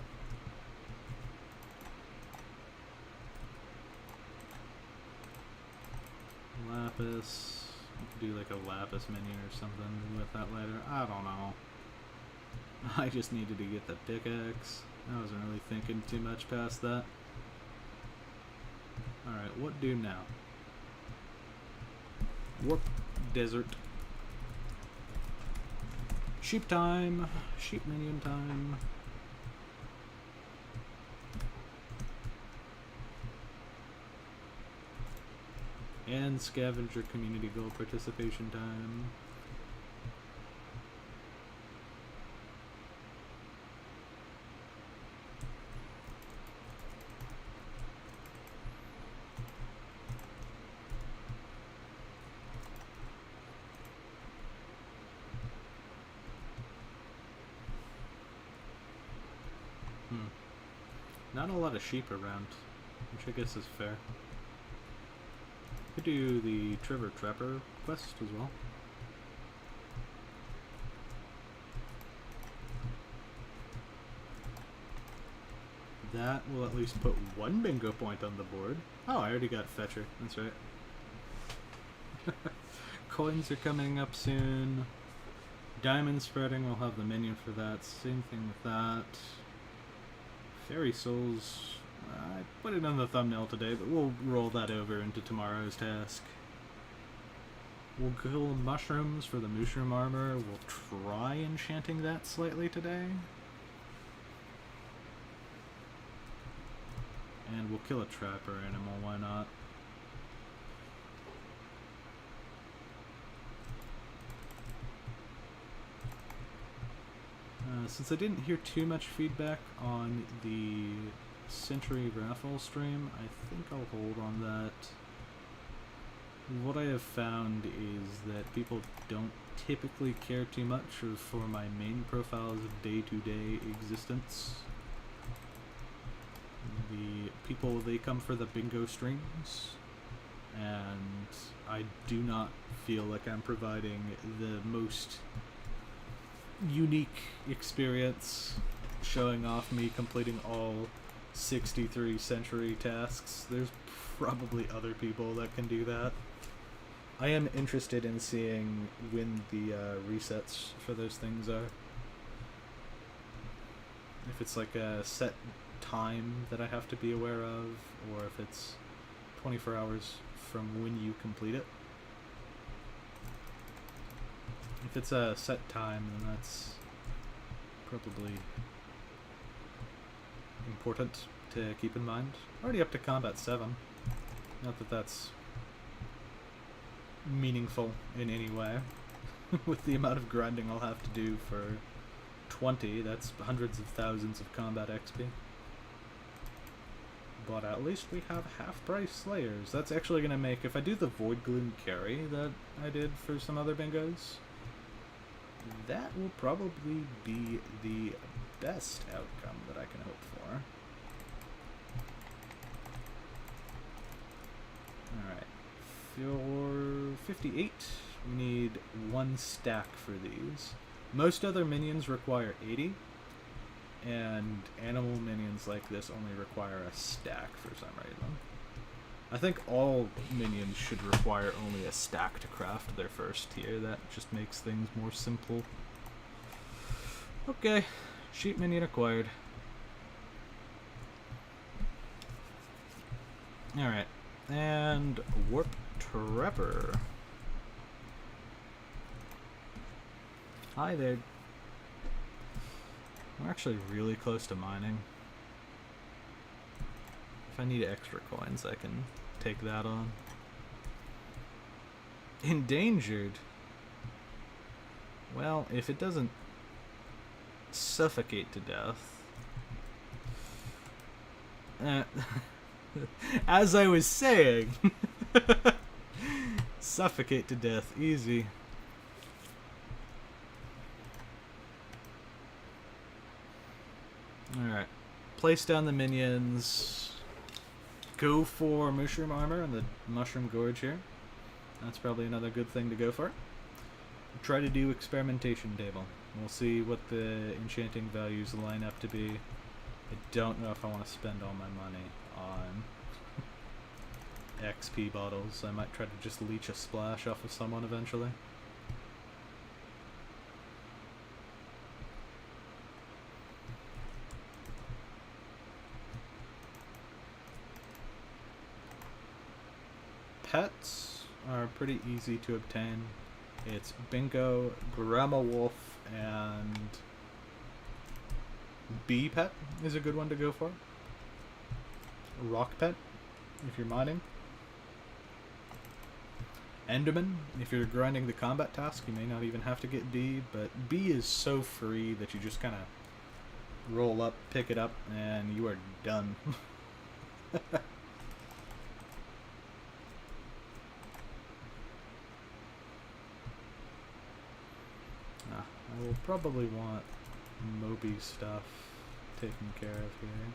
Speaker 1: Lapis. You could do like a lapis minion or something with that later. I don't know. I just needed to get the pickaxe. I wasn't really thinking too much past that. Alright, what do now? Warp Desert. Sheep time. Sheep minion time. And scavenger community goal participation time. Not a lot of sheep around, which I guess is fair. Could do the Trevor Trapper quest as well. That will at least put one bingo point on the board. Oh, I already got Fetcher. That's right. Coins are coming up soon. Diamond spreading, we'll have the minion for that. Same thing with that. Fairy Souls, I put it on the thumbnail today, but we'll roll that over into tomorrow's task. We'll kill mushrooms for the mushroom armor. We'll try enchanting that slightly today. And we'll kill a trapper animal, why not? Since I didn't hear too much feedback on the Century Raffle stream, I think I'll hold on that. What I have found is that people don't typically care too much for my main profile's day-to-day existence. The people, they come for the bingo streams, and I do not feel like I'm providing the most unique experience showing off me completing all 63 century tasks. There's probably other people that can do that. I am interested in seeing when the resets for those things are. If it's like a set time that I have to be aware of, or if it's 24 hours from when you complete it. If it's a set time, then that's probably important to keep in mind. Already up to Combat 7. Not that that's meaningful in any way. With the amount of grinding I'll have to do for 20, that's hundreds of thousands of combat XP. But at least we have half-price Slayers. That's actually going to make, if I do the Void Gloom carry that I did for some other bingos, that will probably be the best outcome that I can hope for. Alright, for 58, we need 1 stack for these. Most other minions require 80, and animal minions like this only require a stack for some reason. I think all minions should require only a stack to craft their first tier. That just makes things more simple. Okay, sheep minion acquired. Alright, and Warp Trevor. Hi there. We're actually really close to mining. If I need extra coins, I can take that on. Endangered? Well, if it doesn't suffocate to death... as I was saying... suffocate to death, easy. Alright. Place down the minions. Go for Mushroom Armor and the Mushroom Gorge here. That's probably another good thing to go for. Try to do Experimentation Table. We'll see what the enchanting values line up to be. I don't know if I want to spend all my money on XP bottles. I might try to just leech a splash off of someone eventually. Pets are pretty easy to obtain. It's Bingo, Grandma Wolf, and Bee Pet is a good one to go for. Rock Pet, if you're mining. Enderman, if you're grinding the combat task, you may not even have to get Bee, but Bee is so free that you just kind of roll up, pick it up, and you are done. I will probably want Moby stuff taken care of here.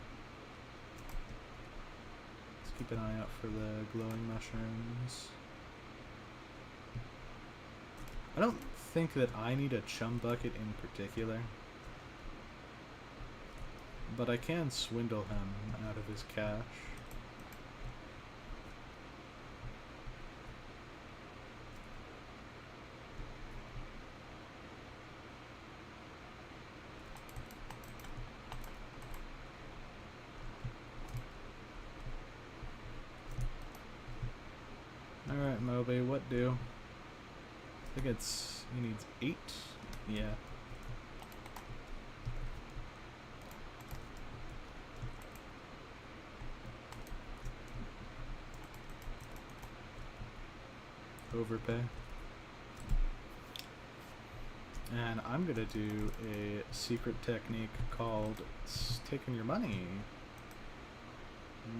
Speaker 1: Let's keep an eye out for the glowing mushrooms. I don't think that I need a chum bucket in particular, but I can swindle him out of his cash. Alright, Moby, what do? I think it's... he needs 8? Yeah. Overpay. And I'm gonna do a secret technique called taking your money.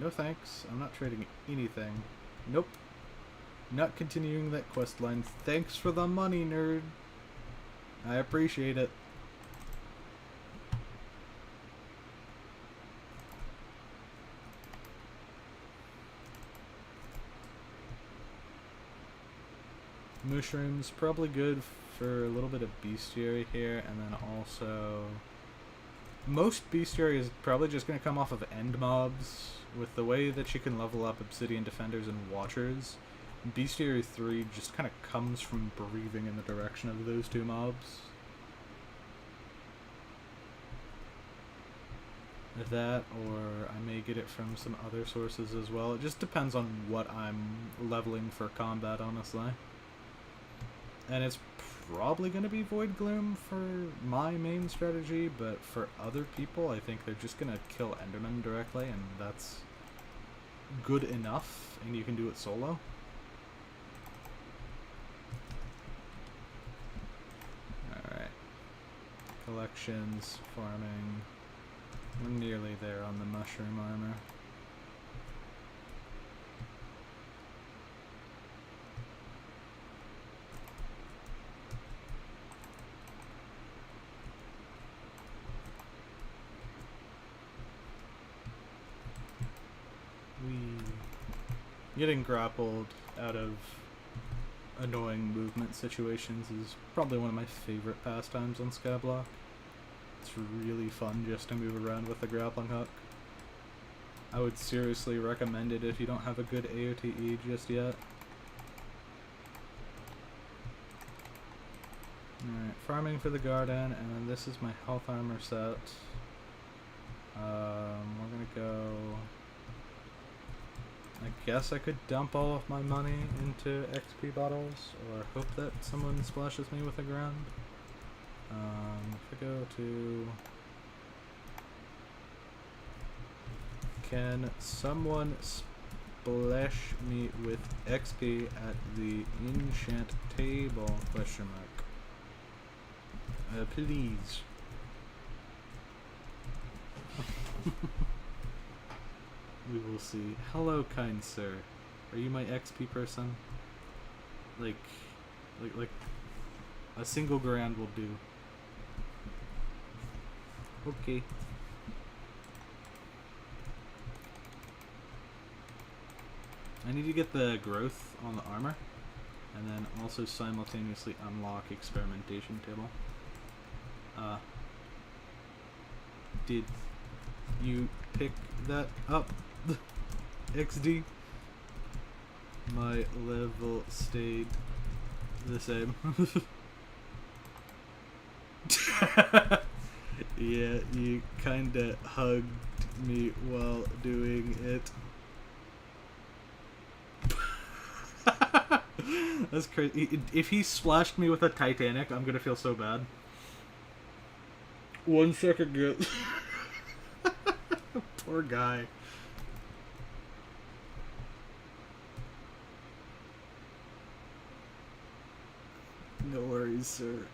Speaker 1: No thanks, I'm not trading anything. Nope. Not continuing that quest line. Thanks for the money, nerd. I appreciate it. Mushrooms, probably good for a little bit of bestiary here, and then also... most bestiary is probably just going to come off of end mobs. With the way that you can level up Obsidian Defenders and Watchers, Bestiary 3 just kind of comes from breathing in the direction of those two mobs. That, or I may get it from some other sources as well. It just depends on what I'm leveling for combat, honestly. And it's probably going to be Void Gloom for my main strategy, but for other people, I think they're just going to kill Enderman directly, and that's good enough, and you can do it solo. Collections, farming. We're nearly there on the mushroom armor. Getting grappled out of annoying movement situations is probably one of my favorite pastimes on Skyblock. It's really fun just to move around with the grappling hook. I would seriously recommend it if you don't have a good AOTE just yet. Alright, farming for the garden, and then this is my health armor set. We're gonna go... I guess I could dump all of my money into XP bottles, or hope that someone splashes me with a grand. If I go to... Can someone splash me with XP at the enchant table? Question mark. Please. We will see. Hello, kind sir. Are you my XP person? Like a single grand will do. Okay. I need to get the growth on the armor, and then also simultaneously unlock experimentation table. Did you pick that up? XD? My level stayed the same. Yeah, you kinda hugged me while doing it. That's crazy. If he splashed me with a Titanic, I'm gonna feel so bad. 1 second, good. Poor guy. No worries, sir.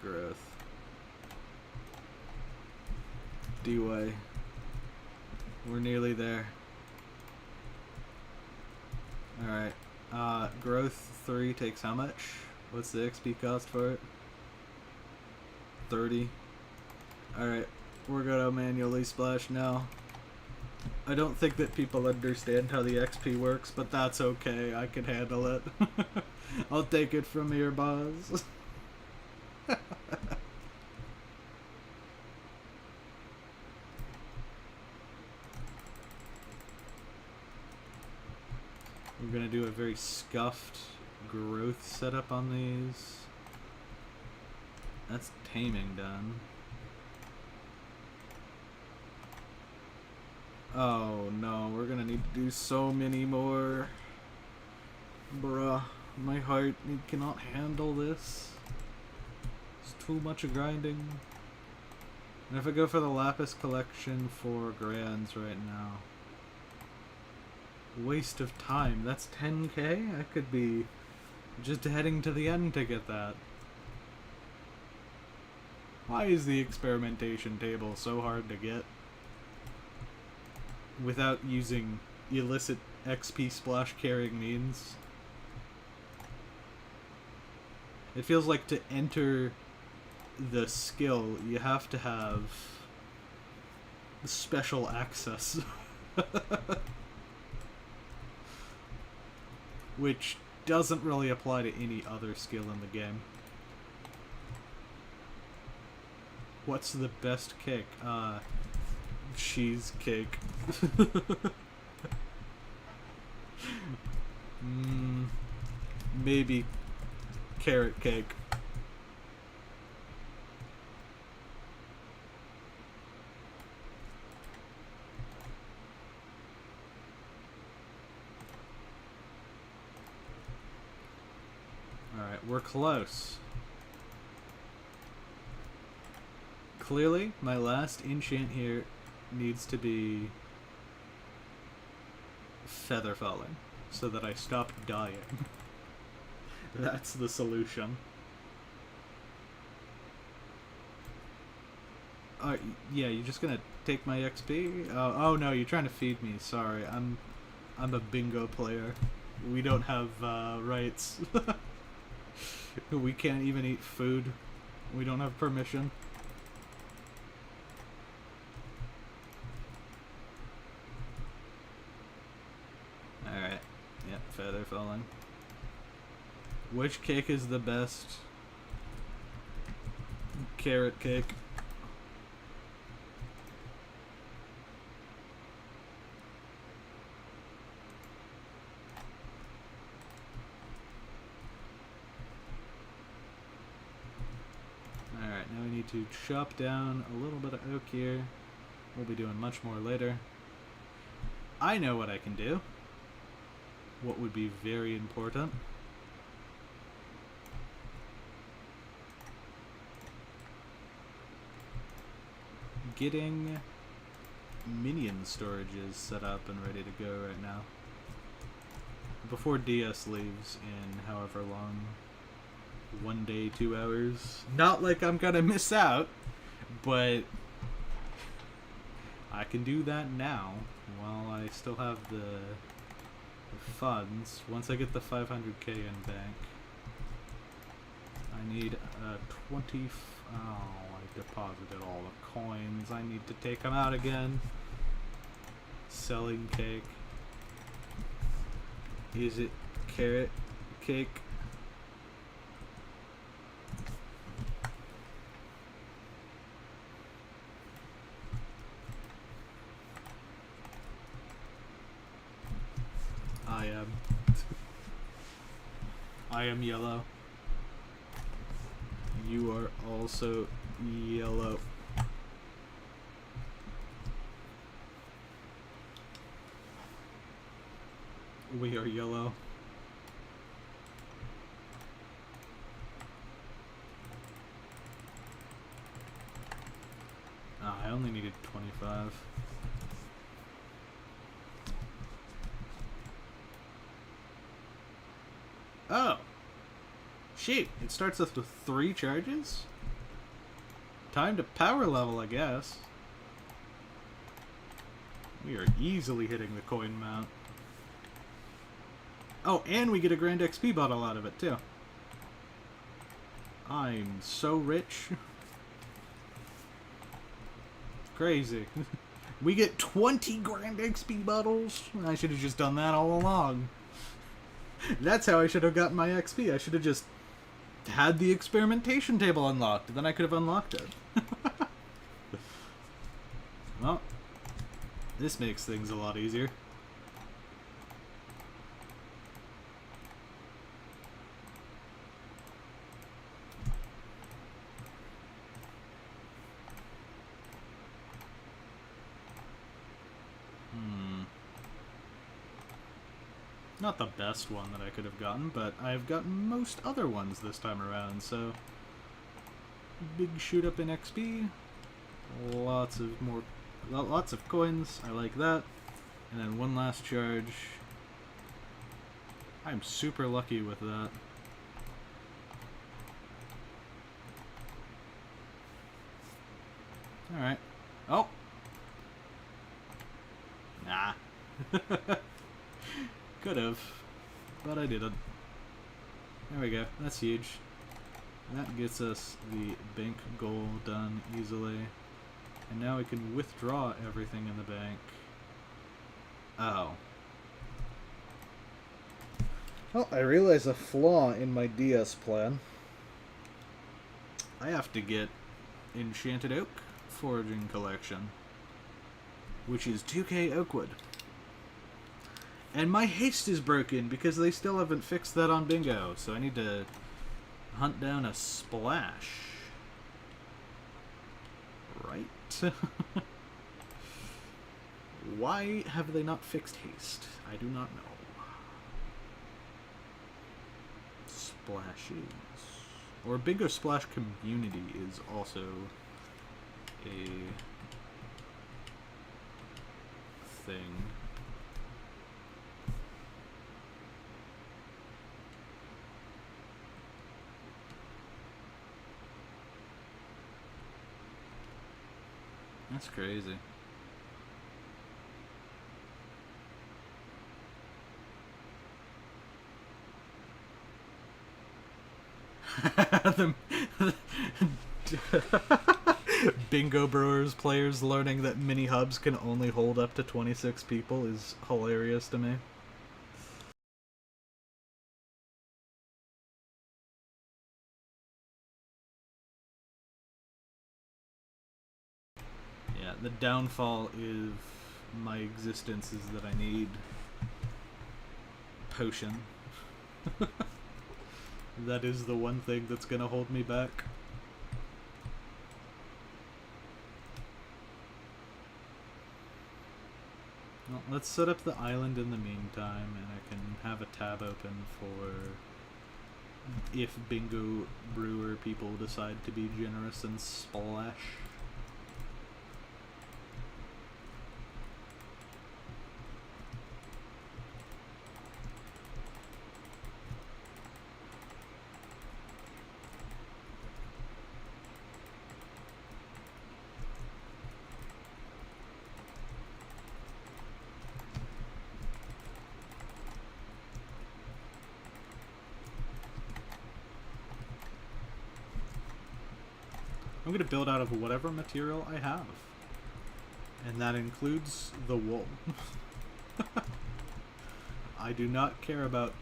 Speaker 1: Growth. D-Way. We're nearly there. Alright. Growth 3 takes how much? What's the XP cost for it? 30. Alright. We're gonna manually splash now. I don't think that people understand how the XP works, but that's okay. I can handle it. I'll take it from here, boss. We're gonna do a very scuffed growth setup on these. That's taming done. Oh no, we're gonna need to do so many more. Bruh, my heart cannot handle this. It's too much grinding. And if I go for the Lapis collection for grands right now, waste of time. That's 10k? I could be just heading to the end to get that. Why is the experimentation table so hard to get without using illicit XP splash carrying means? It feels like to enter the skill, you have to have special access. Which doesn't really apply to any other skill in the game. What's the best cake? Cheesecake. Maybe carrot cake. Alright, we're close. Clearly, my last enchant here needs to be feather falling, so that I stop dying. That's the solution. Yeah, you're just gonna take my XP? Oh no, you're trying to feed me. Sorry, I'm a bingo player. We don't have rights. We can't even eat food. We don't have permission. Alright. Yep, feather falling. Which cake is the best? Carrot cake. Alright, now we need to chop down a little bit of oak here. We'll be doing much more later. I know what I can do. What would be very important. Getting minion storages set up and ready to go right now. Before DS leaves in however long. 1 day, 2 hours. Not like I'm gonna miss out, but I can do that now while I still have the funds. Once I get the 500k in bank, I need 20. Oh, I deposited all the coins. I need to take them out again. Selling cake. Is it carrot cake? I am yellow. You are also yellow. We are yellow. I only needed 25. Oh! Shoot, it starts with 3 charges? Time to power level, I guess. We are easily hitting the coin mount. Oh, and we get a Grand XP bottle out of it, too. I'm so rich. Crazy. We get 20 Grand XP bottles? I should have just done that all along. That's how I should have gotten my XP. I should have just had the experimentation table unlocked. Then I could have unlocked it. Well, this makes things a lot easier. Not the best one that I could have gotten, but I've gotten most other ones this time around, so big shoot up in XP, lots of coins, I like that, and then one last charge. I'm super lucky with that. Alright. Oh! Nah. Could have, but I didn't. There we go. That's huge. That gets us the bank goal done easily. And now we can withdraw everything in the bank. Oh. Well, I realize a flaw in my DS plan. I have to get Enchanted Oak Foraging Collection, which is 2k oakwood. And my haste is broken because they still haven't fixed that on bingo, so I need to hunt down a splash. Right? Why have they not fixed haste? I do not know. Splashes. Or bingo splash community is also a thing. That's crazy. Bingo Brewers players learning that mini hubs can only hold up to 26 people is hilarious to me. The downfall of my existence is that I need potion. That is the one thing that's gonna hold me back. Well, let's set up the island in the meantime, and I can have a tab open for if Bingo Brewer people decide to be generous and splash. I'm going to build out of whatever material I have. And that includes the wool. I do not care about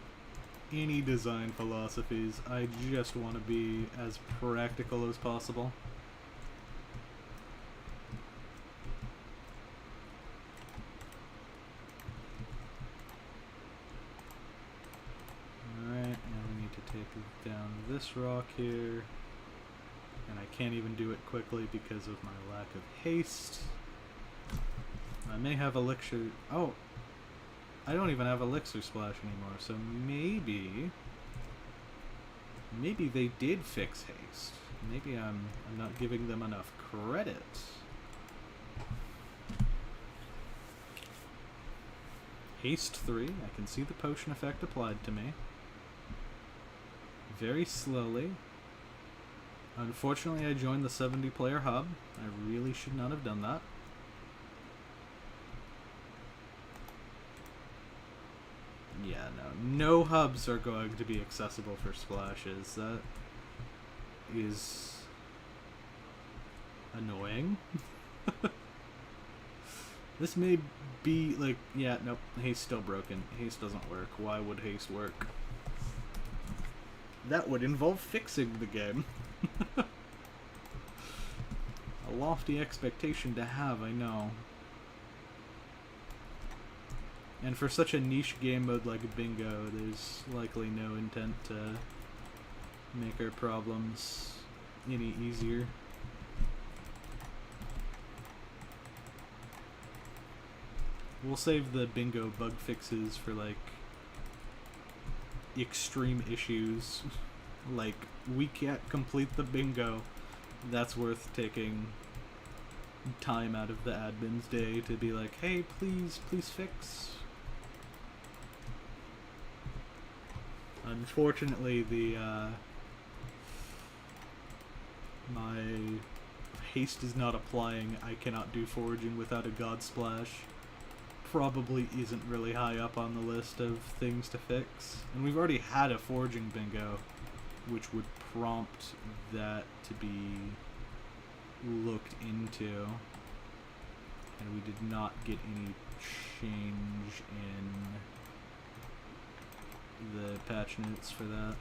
Speaker 1: any design philosophies. I just want to be as practical as possible. Alright, now we need to take down this rock here. And I can't even do it quickly because of my lack of haste. I may have elixir... Oh! I don't even have elixir splash anymore, so maybe... Maybe they did fix haste. Maybe I'm not giving them enough credit. Haste 3, I can see the potion effect applied to me. Very slowly. Unfortunately, I joined the 70-player hub. I really should not have done that. Yeah, no hubs are going to be accessible for splashes. That is annoying. This may be like, yeah, nope, haste still broken. Haste doesn't work. Why would haste work? That would involve fixing the game. A lofty expectation to have, I know. And for such a niche game mode like Bingo, there's likely no intent to make our problems any easier. We'll save the Bingo bug fixes for, like, extreme issues. Like, we can't complete the bingo. That's worth taking time out of the admin's day to be like, hey, please fix. Unfortunately, my haste is not applying. I cannot do foraging without a god splash. Probably isn't really high up on the list of things to fix. And we've already had a foraging bingo, which would prompt that to be looked into. And we did not get any change in the patch notes for that.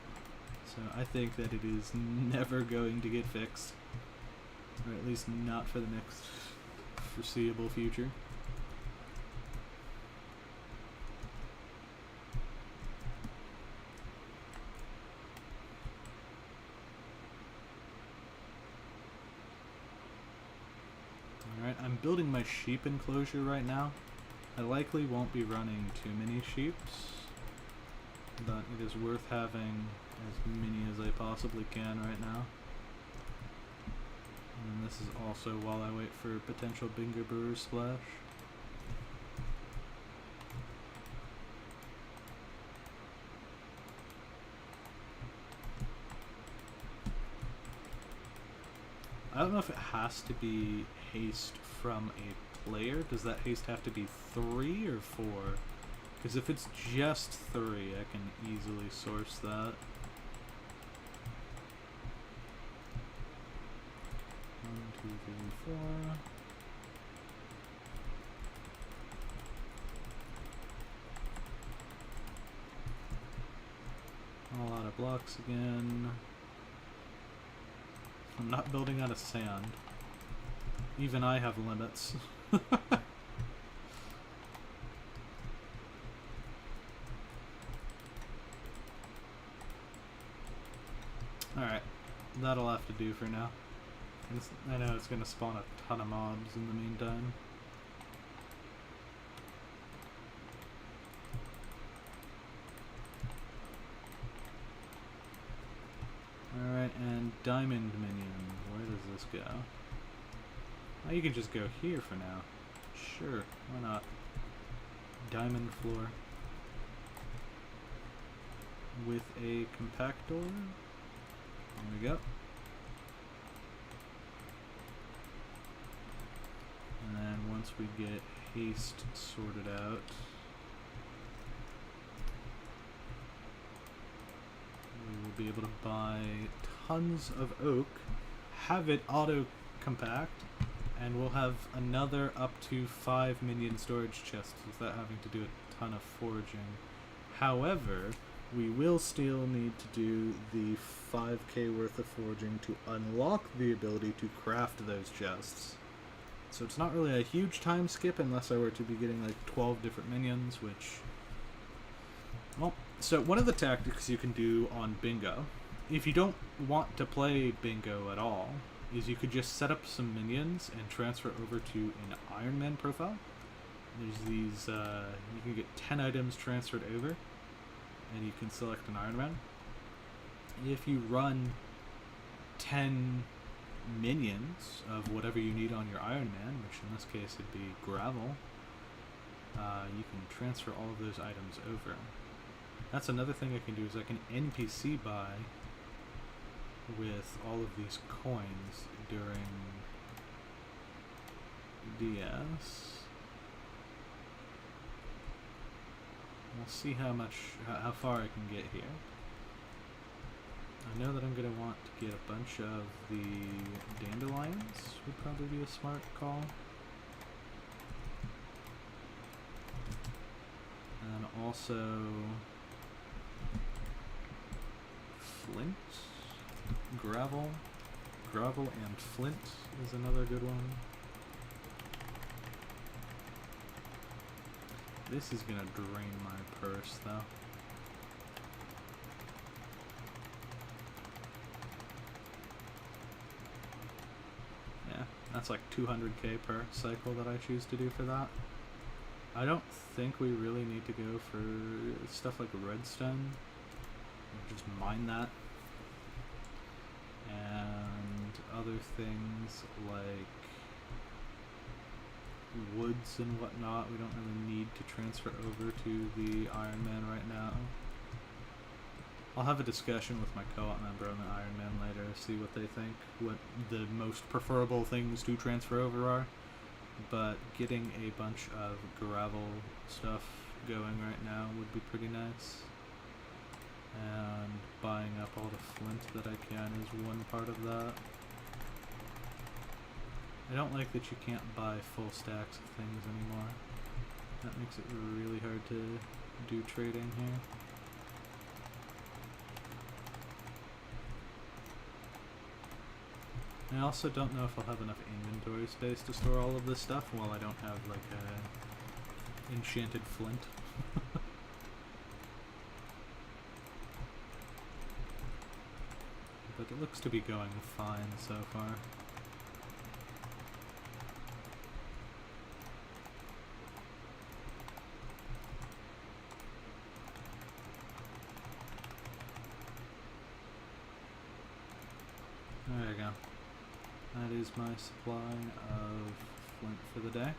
Speaker 1: So I think that it is never going to get fixed. Or at least not for the next foreseeable future. Alright, I'm building my sheep enclosure right now. I likely won't be running too many sheeps, but it is worth having as many as I possibly can right now. And this is also while I wait for potential Bingo Brewer splash. I don't know if it has to be haste from a player. Does that haste have to be 3 or 4? Because if it's just 3, I can easily source that. 1, 2, 3, 4. A lot of blocks again. I'm not building out of sand. Even I have limits. Alright, that'll have to do for now. I know it's going to spawn a ton of mobs in the meantime. Alright, and diamond minion. Where does this go? Oh, you can just go here for now. Sure, why not? Diamond floor. With a compactor. There we go. And then once we get haste sorted out, we will be able to buy tons of oak, have it auto compact, and we'll have another up to 5 minion storage chests without having to do a ton of foraging. However, we will still need to do the 5k worth of foraging to unlock the ability to craft those chests. So it's not really a huge time skip unless I were to be getting like 12 different minions, which... Well, so one of the tactics you can do on bingo, if you don't want to play bingo at all, is you could just set up some minions and transfer over to an Iron Man profile. There's these, you can get 10 items transferred over, and you can select an Iron Man. If you run 10 minions of whatever you need on your Iron Man, which in this case would be gravel, you can transfer all of those items over. That's another thing I can do, is I can NPC buy with all of these coins during DS. We'll see how far I can get here. I know that I'm going to want to get a bunch of the dandelions, would probably be a smart call. And also flint, gravel and flint is another good one. This is gonna drain my purse though. Yeah, that's like 200k per cycle that I choose to do for that. I don't think we really need to go for stuff like redstone. Just mine that. And other things like woods and whatnot, we don't really need to transfer over to the Iron Man right now. I'll have a discussion with my co-op member on the Iron Man later, see what they think, what the most preferable things to transfer over are. But getting a bunch of gravel stuff going right now would be pretty nice. And buying up all the flint that I can is one part of that. I don't like that you can't buy full stacks of things anymore. That makes it really hard to do trading here. I also don't know if I'll have enough inventory space to store all of this stuff while I don't have like a enchanted flint. But it looks to be going fine so far. There you go. That is my supply of flint for the day.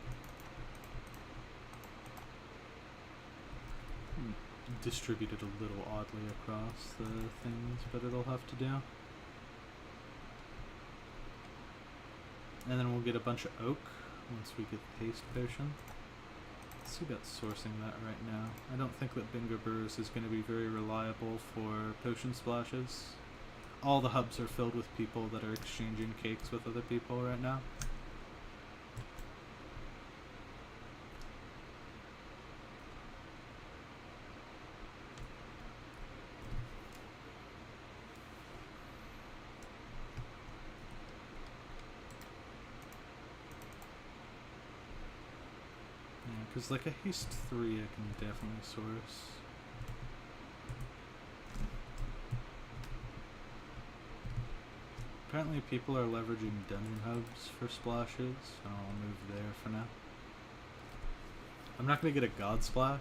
Speaker 1: Distributed a little oddly across the things, but it'll have to do. And then we'll get a bunch of oak once we get the haste potion. Let's see about sourcing that right now. I don't think that Bingo Brewers is going to be very reliable for potion splashes. All the hubs are filled with people that are exchanging cakes with other people right now. Because like a haste 3 I can definitely source. Apparently people are leveraging dungeon hubs for splashes, so I'll move there for now. I'm not going to get a god splash.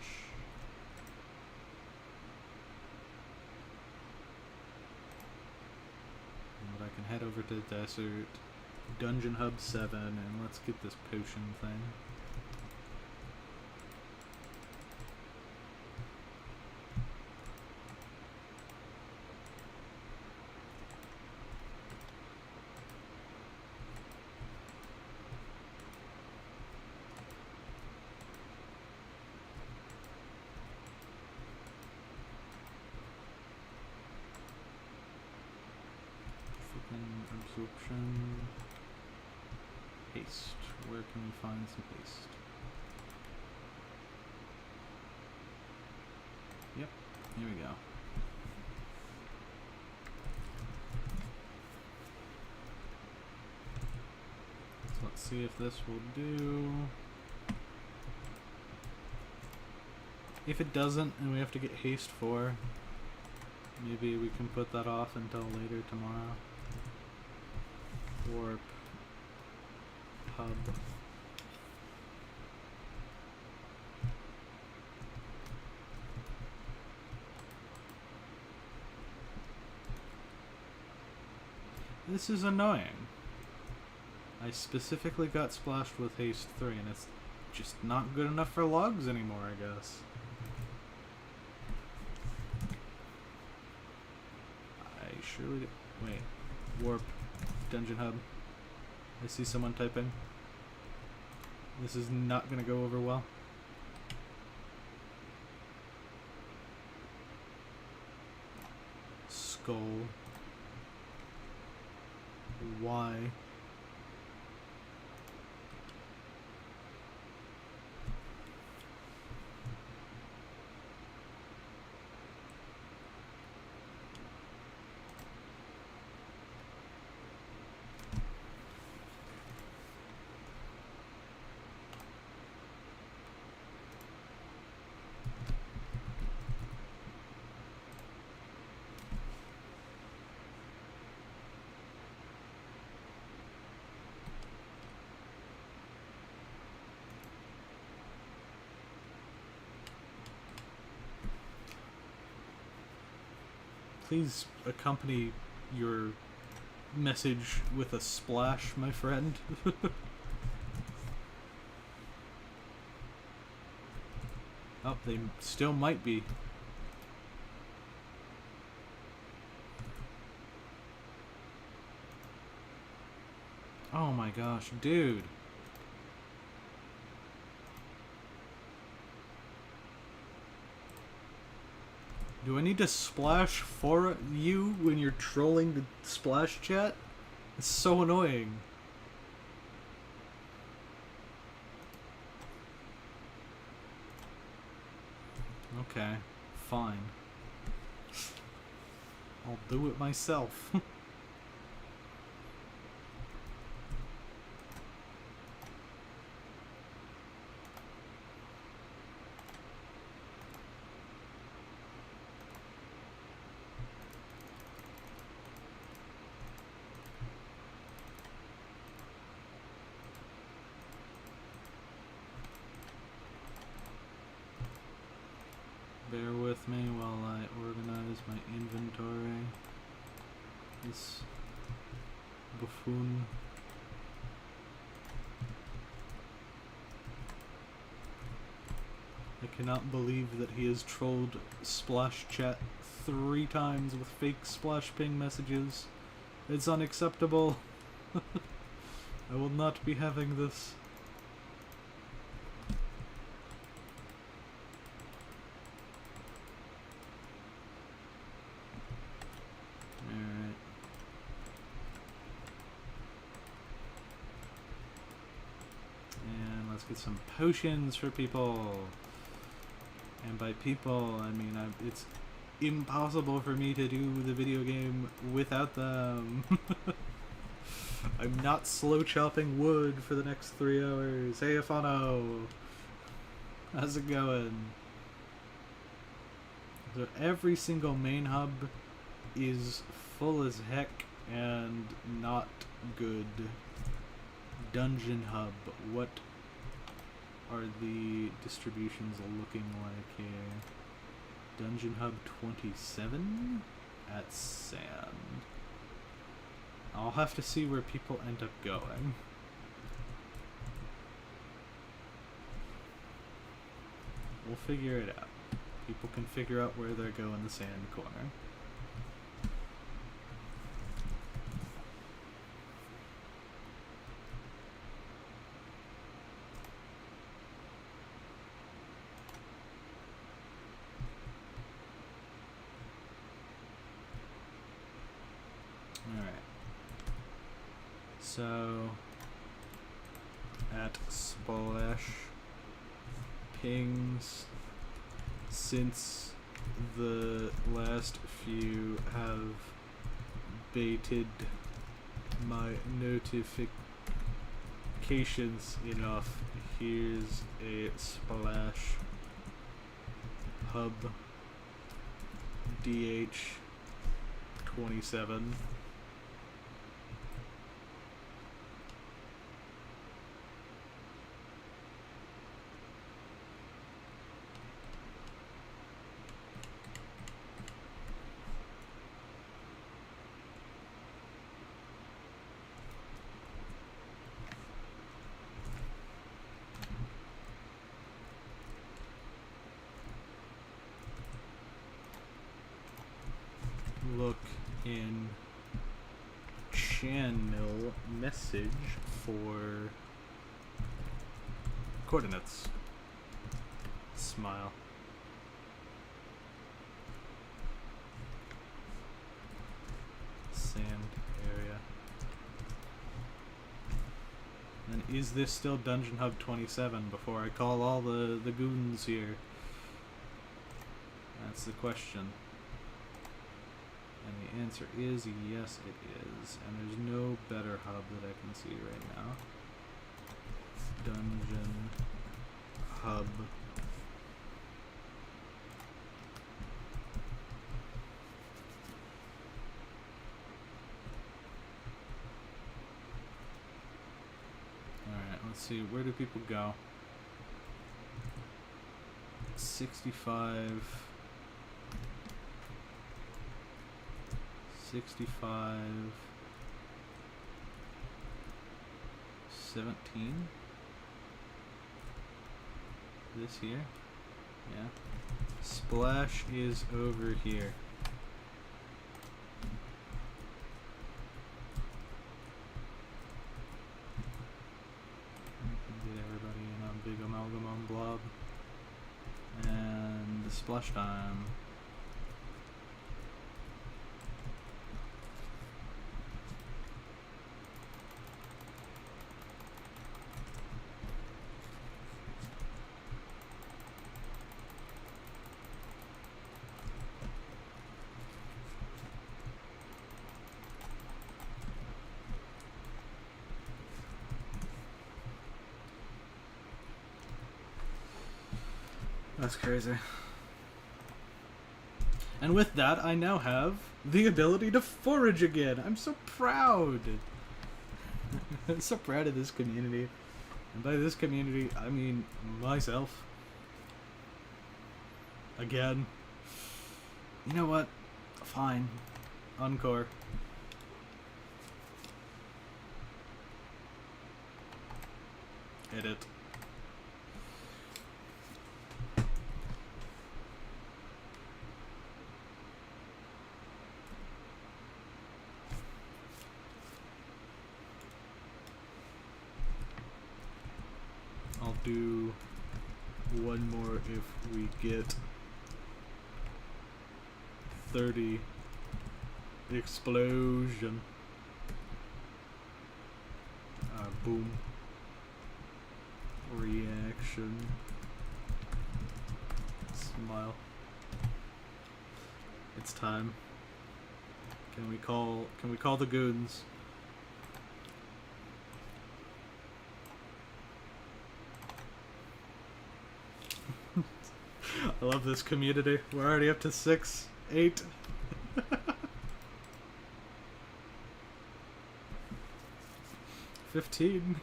Speaker 1: But I can head over to the desert, dungeon hub 7, and let's get this potion thing. Absorption. Haste. Where can we find some haste? Yep, here we go. So let's see if this will do. If it doesn't and we have to get haste 4, maybe we can put that off until later tomorrow. Warp hub. This is annoying. I specifically got splashed with haste 3 and it's just not good enough for logs anymore, I guess. I surely did. Wait. Warp. Dungeon hub. I see someone typing. This is not gonna go over well. Skull. Why? Please accompany your message with a splash, my friend. Oh, they still might be. Oh my gosh, dude. Do I need to splash for you when you're trolling the splash chat? It's so annoying. Okay, fine. I'll do it myself. Bear with me while I organize my inventory. This buffoon. I cannot believe that he has trolled Splash Chat 3 times with fake Splash Ping messages. It's unacceptable. I will not be having this. Get some potions for people, and by people I mean it's impossible for me to do the video game without them. I'm not slow chopping wood for the next 3 hours. Hey Afano. How's it going? So every single main hub is full as heck and not good. Dungeon hub. What are the distributions looking like here? Dungeon hub 27 at Sand. I'll have to see where people end up going. We'll figure it out. People can figure out where they're going the Sand corner. Alright. So, at Splash pings, since the last few have baited my notifications enough, here's a Splash hub DH 27. Look in channel message for coordinates. Smile. Sand area. And is this still Dungeon Hub 27 before I call all the goons here? That's the question. And the answer is yes, it is. And there's no better hub that I can see right now. Dungeon hub. Alright, let's see. Where do people go? 65... 65, 17, this here, yeah, Splash is over here. Get everybody in a big amalgam on blob, and splash time. That's crazy. And with that, I now have the ability to forage again. I'm so proud. I'm so proud of this community. And by this community, I mean myself. Again. You know what? Fine. Encore. Edit. I'll do one more if we get 30 explosion. Boom. Reaction. Smile. It's time. Can we call the goons? I love this community. We're already up to 6, 8. 15.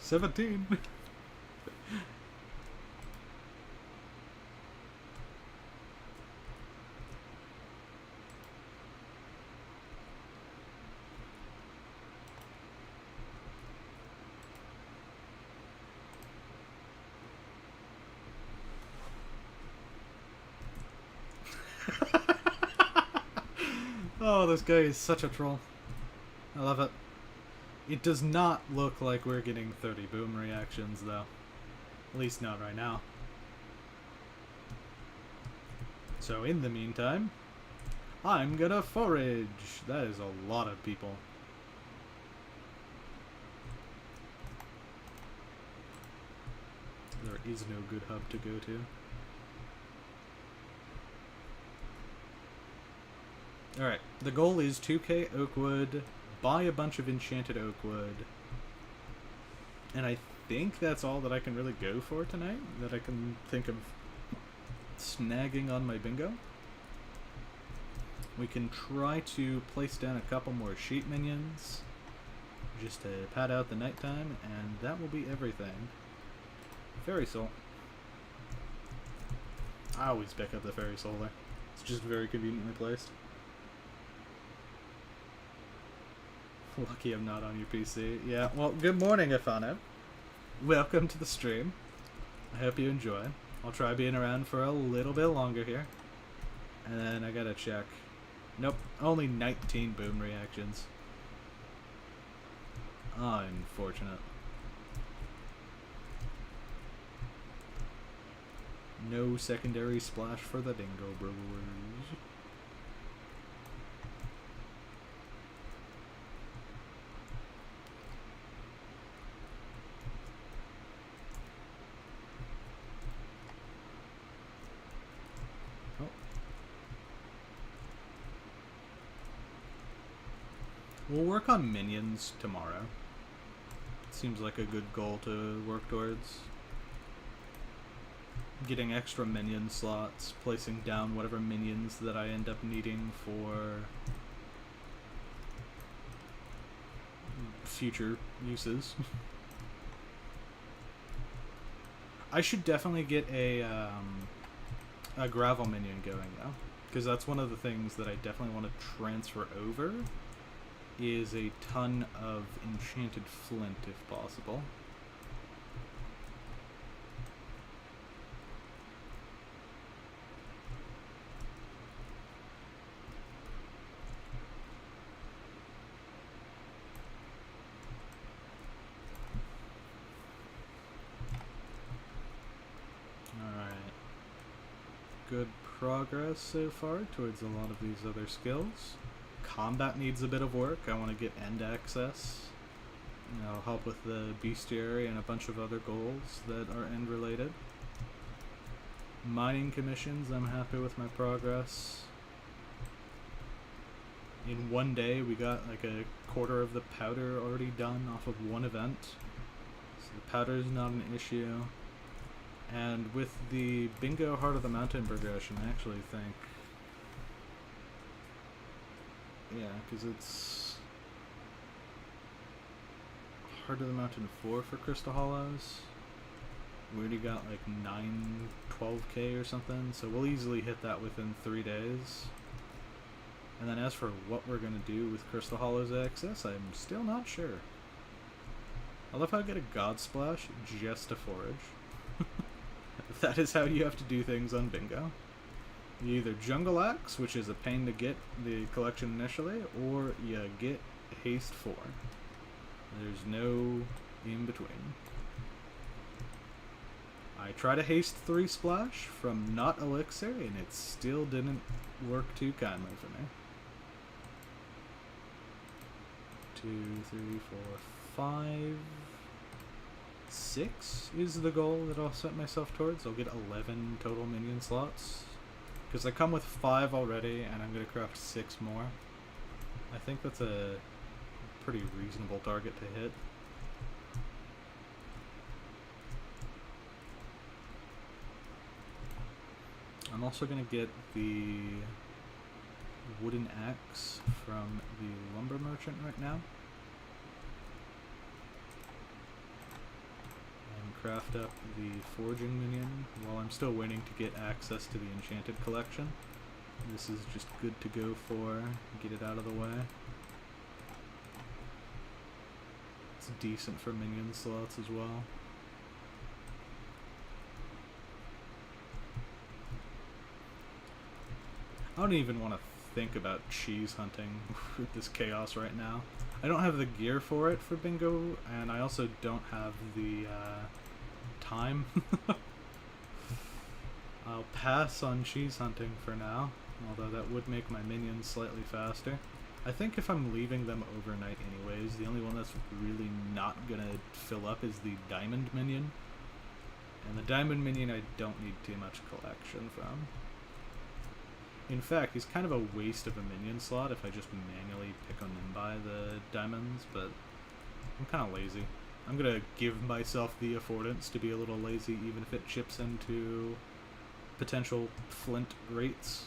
Speaker 1: 17. Oh, this guy is such a troll. I love it. It does not look like we're getting 30 boom reactions, though. At least not right now. So in the meantime, I'm gonna forage. That is a lot of people. There is no good hub to go to. Alright, the goal is 2k oak wood, buy a bunch of enchanted oak wood, and I think that's all that I can really go for tonight, that I can think of snagging on my bingo. We can try to place down a couple more sheep minions, just to pad out the nighttime, and that will be everything. Fairy Soul. I always pick up the Fairy Soul there. It's just very conveniently placed. Lucky I'm not on your PC. Yeah, well, good morning, Afano. Welcome to the stream. I hope you enjoy. I'll try being around for a little bit longer here. And then I gotta check. Nope, only 19 boom reactions. Unfortunate. No secondary splash for the Dingo Brewers. We'll work on minions tomorrow. Seems like a good goal to work towards. Getting extra minion slots, placing down whatever minions that I end up needing for future uses. I should definitely get a gravel minion going though, because that's one of the things that I definitely want to transfer over. Is a ton of enchanted flint, if possible. Alright. Good progress so far towards a lot of these other skills. Combat needs a bit of work. I want to get end access. I'll help with the bestiary and a bunch of other goals that are end related. Mining commissions, I'm happy with my progress. In one day we got like a quarter of the powder already done off of one event. So the powder is not an issue. And with the Bingo Heart of the Mountain progression, I actually think... Yeah, because it's Heart of the Mountain 4 for Crystal Hollows. We already got like 12k or something, so we'll easily hit that within 3 days. And then as for what we're going to do with Crystal Hollows access, I'm still not sure. I love how I get a God Splash just to forage. That is how you have to do things on Bingo. You either Jungle Axe, which is a pain to get the collection initially, or you get Haste 4. There's no in between. I tried a Haste 3 splash from not Elixir, and it still didn't work too kindly for me. 2, 3, 4, 5, 6 is the goal that I'll set myself towards. I'll get 11 total minion slots. Because I come with 5 already, and I'm going to craft 6 more. I think that's a pretty reasonable target to hit. I'm also going to get the wooden axe from the lumber merchant right now. And craft up the forging minion while I'm still waiting to get access to the enchanted collection. This is just good to go for, get it out of the way. It's decent for minion slots as well. I don't even want to think about cheese hunting with this chaos right now. I don't have the gear for it for bingo, and I also don't have the time. I'll pass on cheese hunting for now, although that would make my minions slightly faster. I think if I'm leaving them overnight anyways, the only one that's really not gonna fill up is the diamond minion. And the diamond minion I don't need too much collection from. In fact, he's kind of a waste of a minion slot if I just manually pick on them by the diamonds, but I'm kind of lazy. I'm gonna give myself the affordance to be a little lazy even if it chips into potential flint rates.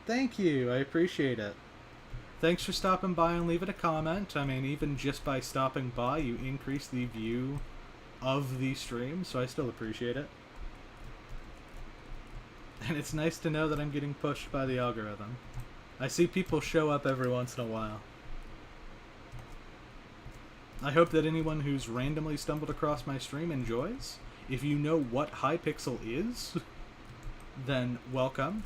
Speaker 1: Thank you, I appreciate it. Thanks for stopping by and leaving a comment. I mean, even just by stopping by, you increase the view of the stream, so I still appreciate it. And it's nice to know that I'm getting pushed by the algorithm. I see people show up every once in a while. I hope that anyone who's randomly stumbled across my stream enjoys. If you know what Hypixel is, then welcome.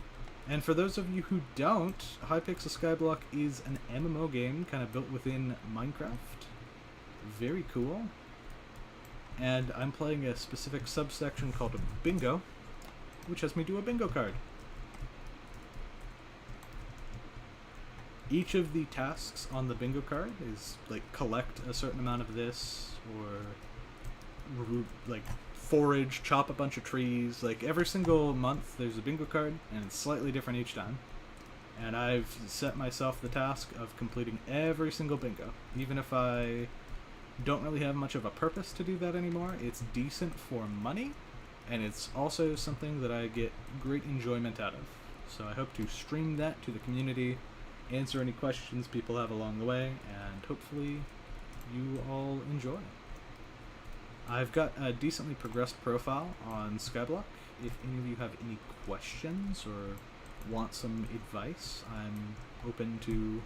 Speaker 1: And for those of you who don't, Hypixel Skyblock is an MMO game kind of built within Minecraft. Very cool. And I'm playing a specific subsection called Bingo, which has me do a bingo card. Each of the tasks on the bingo card is like collect a certain amount of this, or like forage, chop a bunch of trees. Like every single month there's a bingo card, and it's slightly different each time. And I've set myself the task of completing every single bingo. Even if I don't really have much of a purpose to do that anymore, it's decent for money, and it's also something that I get great enjoyment out of. So I hope to stream that to the community, answer any questions people have along the way, and hopefully you all enjoy. I've got a decently progressed profile on Skyblock. If any of you have any questions or want some advice, I'm open to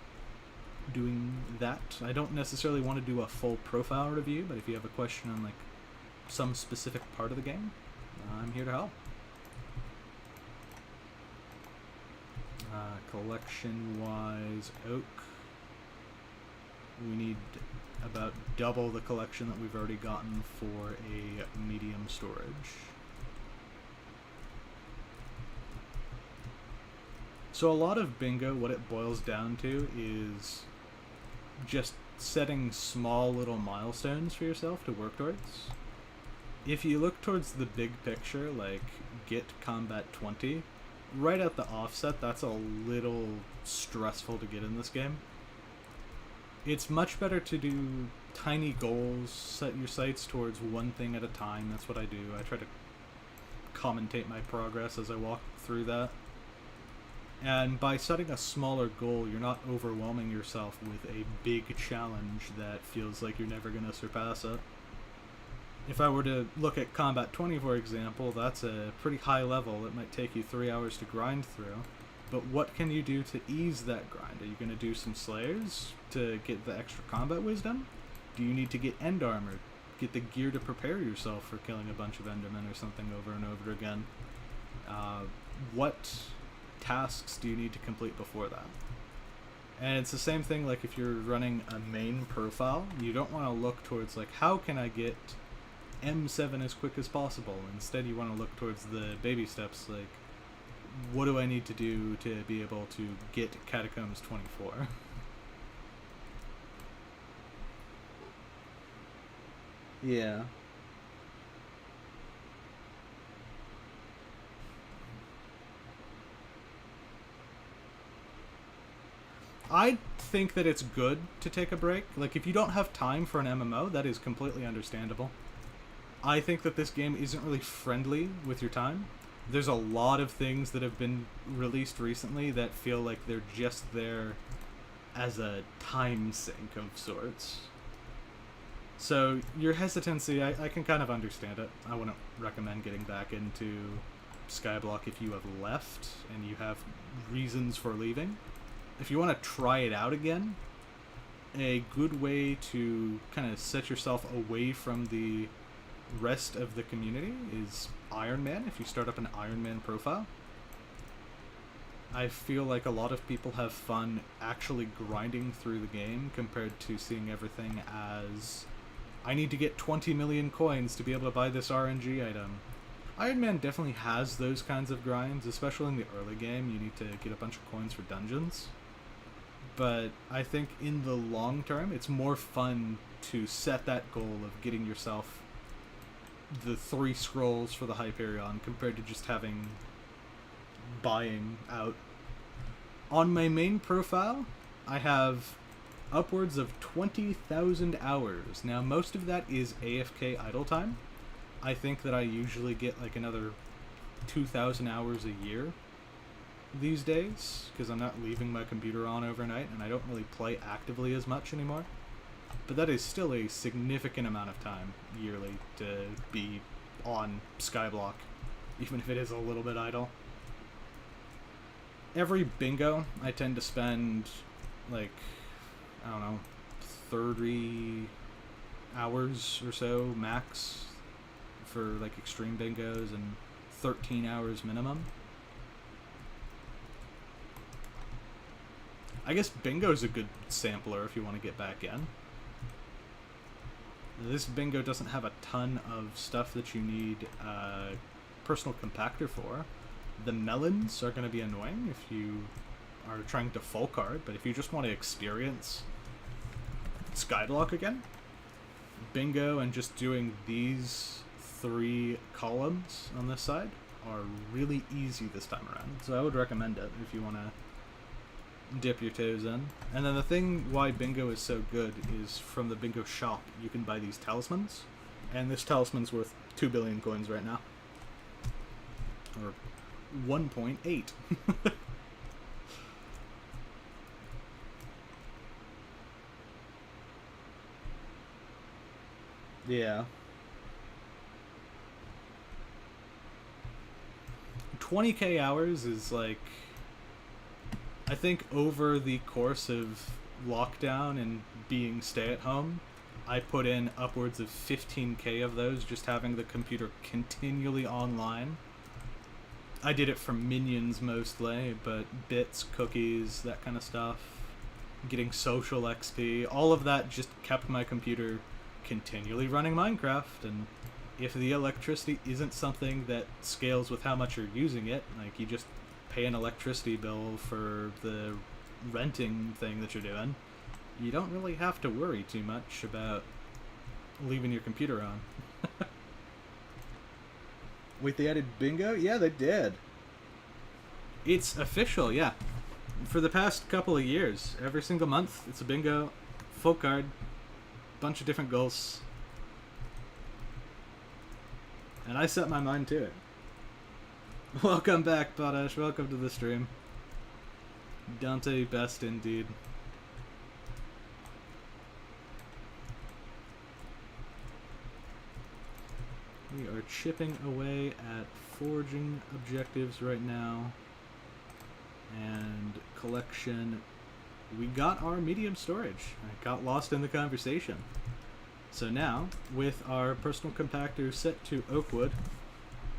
Speaker 1: doing that. I don't necessarily want to do a full profile review, but if you have a question on like some specific part of the game, I'm here to help. Collection-wise, oak. We need about double the collection that we've already gotten for a medium storage. So a lot of bingo, what it boils down to is just setting small little milestones for yourself to work towards. If you look towards the big picture, like get combat 20, right at the offset, that's a little stressful to get in this game. It's much better to do tiny goals, set your sights towards one thing at a time. That's what I do. I try to commentate my progress as I walk through that. And by setting a smaller goal, you're not overwhelming yourself with a big challenge that feels like you're never going to surpass it. If I were to look at Combat 20, for example, that's a pretty high level. It might take you 3 hours to grind through. But what can you do to ease that grind? Are you going to do some Slayers to get the extra combat wisdom? Do you need to get End Armor? Get the gear to prepare yourself for killing a bunch of Endermen or something over and over again? What tasks do you need to complete before that? And it's the same thing like if you're running a main profile, you don't want to look towards like, how can I get M7 as quick as possible? Instead you want to look towards the baby steps, like what do I need to do to be able to get Catacombs 24? Yeah. I think that it's good to take a break. Like, if you don't have time for an MMO, that is completely understandable. I think that this game isn't really friendly with your time. There's a lot of things that have been released recently that feel like they're just there as a time sink of sorts. So your hesitancy, I can kind of understand it. I wouldn't recommend getting back into Skyblock if you have left and you have reasons for leaving. If you want to try it out again, a good way to kind of set yourself away from the rest of the community is Iron Man, if you start up an Iron Man profile. I feel like a lot of people have fun actually grinding through the game compared to seeing everything as, I need to get 20 million coins to be able to buy this RNG item. Iron Man definitely has those kinds of grinds, especially in the early game. You need to get a bunch of coins for dungeons. But I think in the long term, it's more fun to set that goal of getting yourself the 3 scrolls for the Hyperion compared to just buying out. On my main profile, I have upwards of 20,000 hours. Now, most of that is AFK idle time. I think that I usually get like another 2,000 hours a year these days, because I'm not leaving my computer on overnight and I don't really play actively as much anymore. But that is still a significant amount of time yearly to be on Skyblock, even if it is a little bit idle. Every bingo, I tend to spend, like, I don't know, 30 hours or so max for, like, extreme bingos, and 13 hours minimum. I guess bingo's a good sampler if you want to get back in. This bingo doesn't have a ton of stuff that you need personal compactor for. The melons are going to be annoying if you are trying to full card, but if you just want to experience Skyblock again, bingo and just doing these 3 columns on this side are really easy this time around. So I would recommend it if you want to dip your toes in. And then the thing why bingo is so good is from the bingo shop you can buy these talismans, and this talisman's worth 2 billion coins right now, or 1.8. Yeah. 20k hours is like, I think over the course of lockdown and being stay-at-home, I put in upwards of 15k of those just having the computer continually online. I did it for minions mostly, but bits, cookies, that kind of stuff, getting social XP, all of that just kept my computer continually running Minecraft. And if the electricity isn't something that scales with how much you're using it, like you just pay an electricity bill for the renting thing that you're doing, you don't really have to worry too much about leaving your computer on. Wait, they added bingo? Yeah, they did. It's official, yeah. For the past couple of years, every single month, it's a bingo, full card, bunch of different goals. And I set my mind to it. Welcome back, Potash. Welcome to the stream. Dante, best indeed. We are chipping away at forging objectives right now. And collection. We got our medium storage. I got lost in the conversation. So now, with our personal compactor set to oakwood,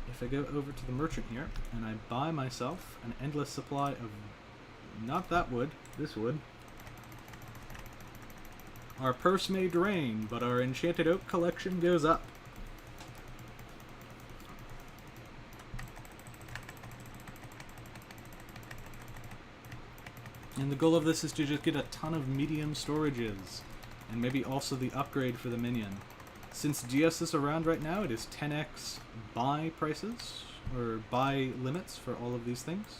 Speaker 1: if I go over to the merchant here, and I buy myself an endless supply of, not that wood, this wood, our purse may drain, but our enchanted oak collection goes up. And the goal of this is to just get a ton of medium storages, and maybe also the upgrade for the minion. Since DS is around right now, it is 10x buy prices, or buy limits for all of these things.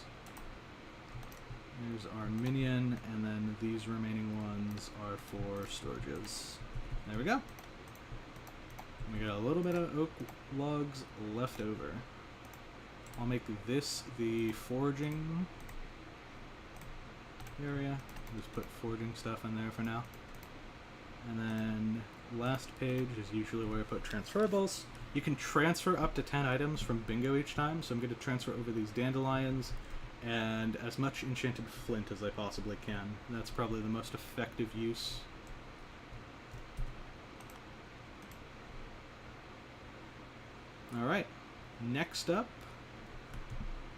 Speaker 1: There's our minion, and then these remaining ones are for storages. There we go. We got a little bit of oak logs left over. I'll make this the foraging area. Just put foraging stuff in there for now. And then last page is usually where I put transferables. You can transfer up to 10 items from bingo each time, so I'm going to transfer over these dandelions and as much enchanted flint as I possibly can. That's probably the most effective use. Alright, next up,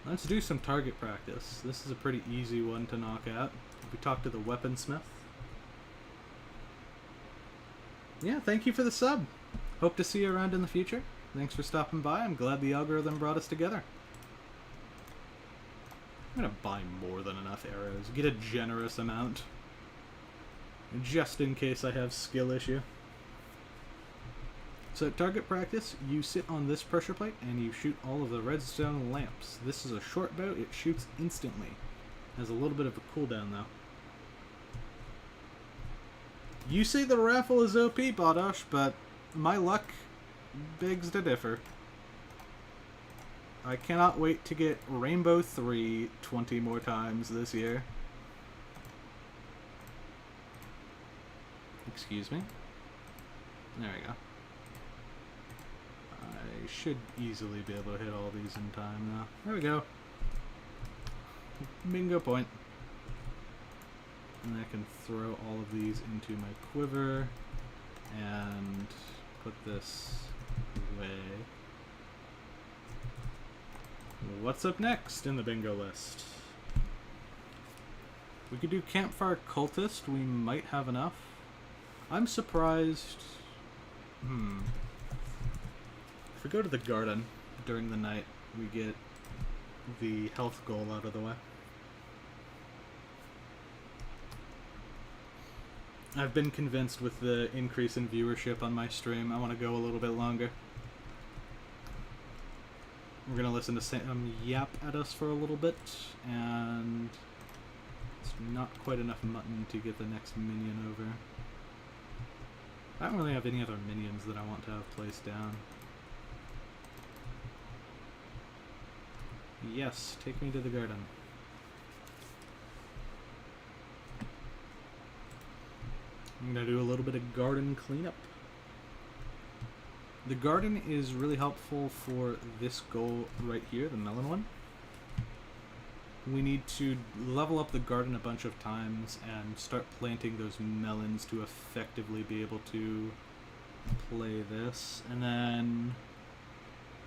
Speaker 1: let's do some target practice. This is a pretty easy one to knock out. We talk to the weaponsmith. Yeah, thank you for the sub. Hope to see you around in the future. Thanks for stopping by. I'm glad the algorithm brought us together. I'm gonna buy more than enough arrows. Get a generous amount. Just in case I have skill issue. So target practice, you sit on this pressure plate and you shoot all of the redstone lamps. This is a short bow, it shoots instantly. Has a little bit of a cooldown though. You say the Raffle is OP, Badosh, but my luck begs to differ. I cannot wait to get Rainbow 3 20 more times this year. Excuse me. There we go. I should easily be able to hit all these in time now. There we go. Bingo point. And I can throw all of these into my quiver and put this away. What's up next in the bingo list? We could do Campfire Cultist. We might have enough. I'm surprised. If we go to the garden during the night, we get the health goal out of the way. I've been convinced with the increase in viewership on my stream, I want to go a little bit longer. We're going to listen to Sam yap at us for a little bit, and it's not quite enough mutton to get the next minion over. I don't really have any other minions that I want to have placed down. Yes, take me to the garden. I'm going to do a little bit of garden cleanup. The garden is really helpful for this goal right here, the melon one. We need to level up the garden a bunch of times and start planting those melons to effectively be able to play this. And then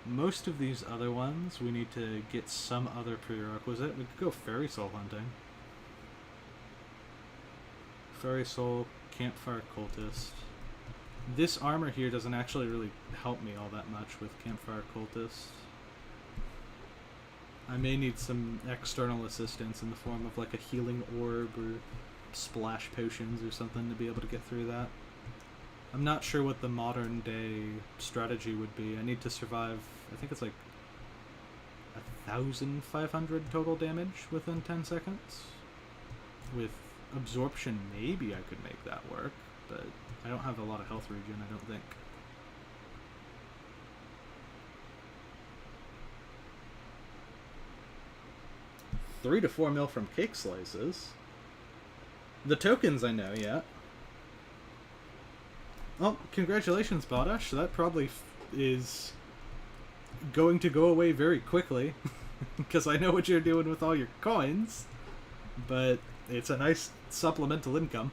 Speaker 1: most of these other ones, we need to get some other prerequisite. We could go fairy soul hunting. Fairy soul, campfire cultist. This armor here doesn't actually really help me all that much with campfire cultist. I may need some external assistance in the form of like a healing orb or splash potions or something to be able to get through that. I'm not sure what the modern day strategy would be. I need to survive, I think it's like 1,500 total damage within 10 seconds. With absorption, maybe I could make that work, but I don't have a lot of health regen, I don't think. $3 to $4 mil from cake slices. The tokens I know, yeah. Well, congratulations, Badash. That probably is going to go away very quickly, because I know what you're doing with all your coins, but it's a nice supplemental income.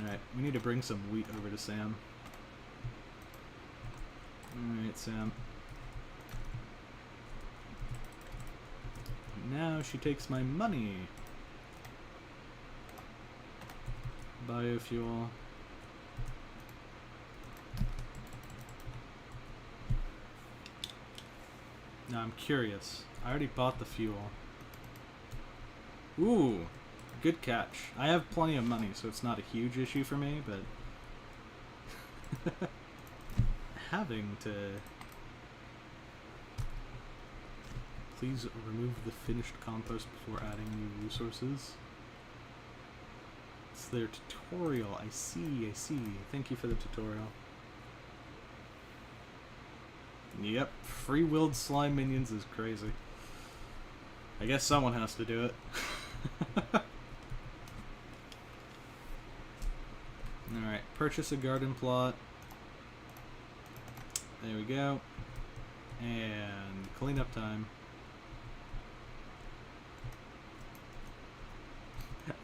Speaker 1: Alright, we need to bring some wheat over to Sam. Alright, Sam. Now she takes my money. Biofuel. Now I'm curious. I already bought the fuel. Ooh, good catch. I have plenty of money, so it's not a huge issue for me, but having to Please remove the finished compost before adding new resources. It's their tutorial. I see. Thank you for the tutorial. Yep, free-willed slime minions is crazy. I guess someone has to do it. Alright, purchase a garden plot. There we go. And cleanup time.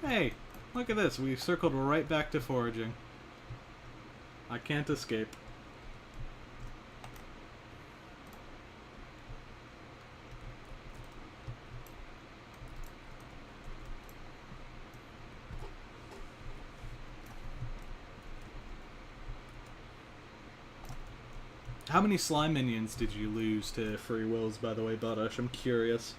Speaker 1: Hey, look at this. We circled right back to foraging. I can't escape. How many slime minions did you lose to free wills, by the way, Badash? I'm curious.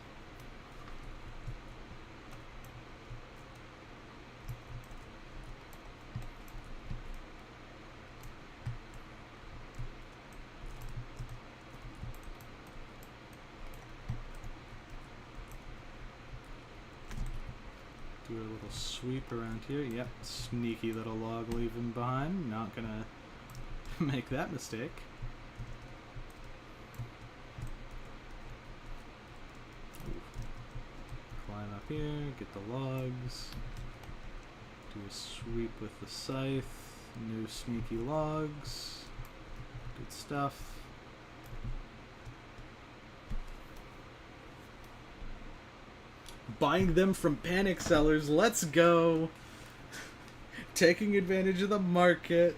Speaker 1: Do a little sweep around here. Yep, sneaky little log leaving behind. Not gonna make that mistake. Climb up here, get the logs. Do a sweep with the scythe. No sneaky logs. Good stuff. Buying them from panic sellers. Let's go. Taking advantage of the market.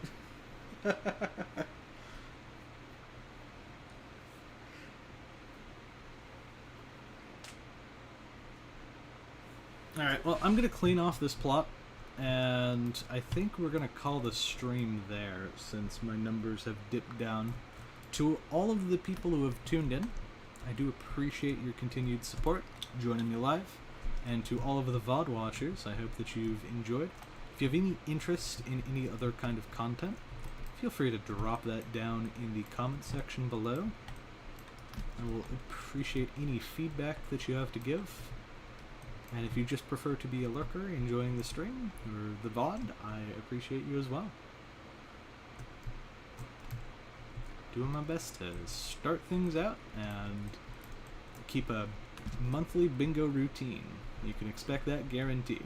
Speaker 1: Alright, well, I'm going to clean off this plot, and I think we're going to call the stream there, since my numbers have dipped down. To all of the people who have tuned in, I do appreciate your continued support, joining me live, and to all of the VOD watchers, I hope that you've enjoyed. If you have any interest in any other kind of content, feel free to drop that down in the comment section below. I will appreciate any feedback that you have to give. And if you just prefer to be a lurker enjoying the stream or the VOD, I appreciate you as well. Doing my best to start things out and keep a monthly bingo routine. You can expect that guaranteed.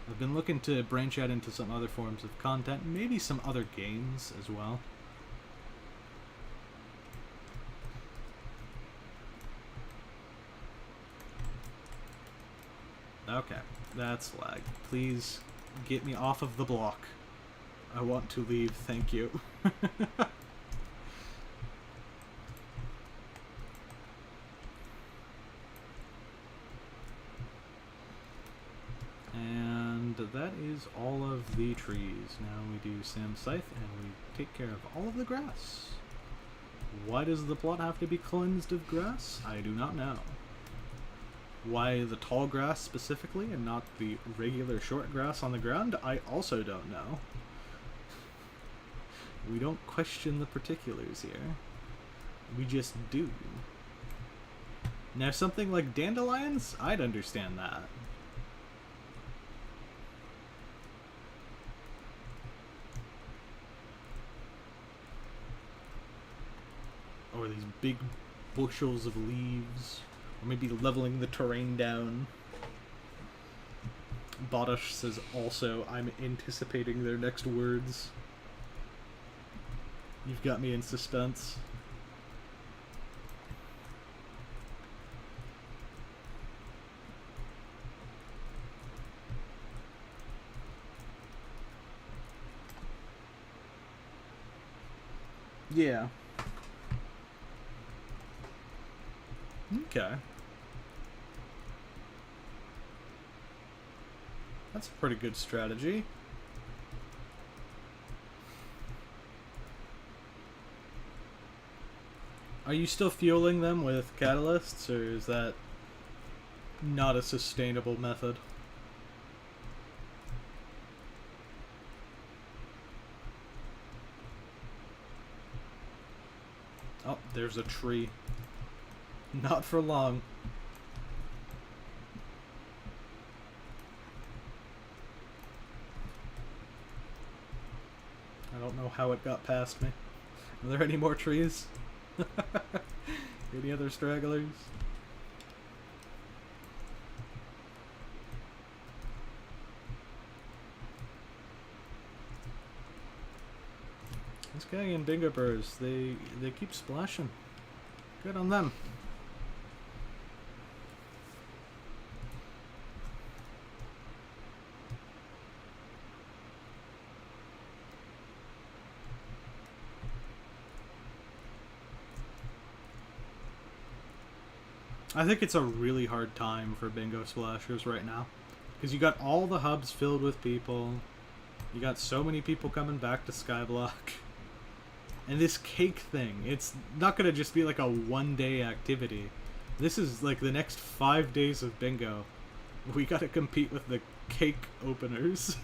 Speaker 1: I've been looking to branch out into some other forms of content, maybe some other games as well. Okay, that's lag. Please get me off of the block. I want to leave, thank you. And that is all of the trees. Now we do Sam's scythe and we take care of all of the grass. Why does the plot have to be cleansed of grass? I do not know. Why the tall grass specifically and not the regular short grass on the ground, I also don't know. We don't question the particulars here. We just do. Now something like dandelions, I'd understand that. Or these big bushels of leaves. Or maybe leveling the terrain down. Badash says also, I'm anticipating their next words. You've got me in suspense. Yeah. Okay. That's a pretty good strategy. Are you still fueling them with catalysts, or is that not a sustainable method? Oh, there's a tree. Not for long. I don't know how it got past me. Are there any more trees? Any other stragglers? This guy and dingo birds, they keep splashing. Good on them. I think it's a really hard time for bingo splashers right now. Because you got all the hubs filled with people. You got so many people coming back to Skyblock. And this cake thing, it's not going to just be like a one-day activity. This is like the next 5 days of bingo. We got to compete with the cake openers.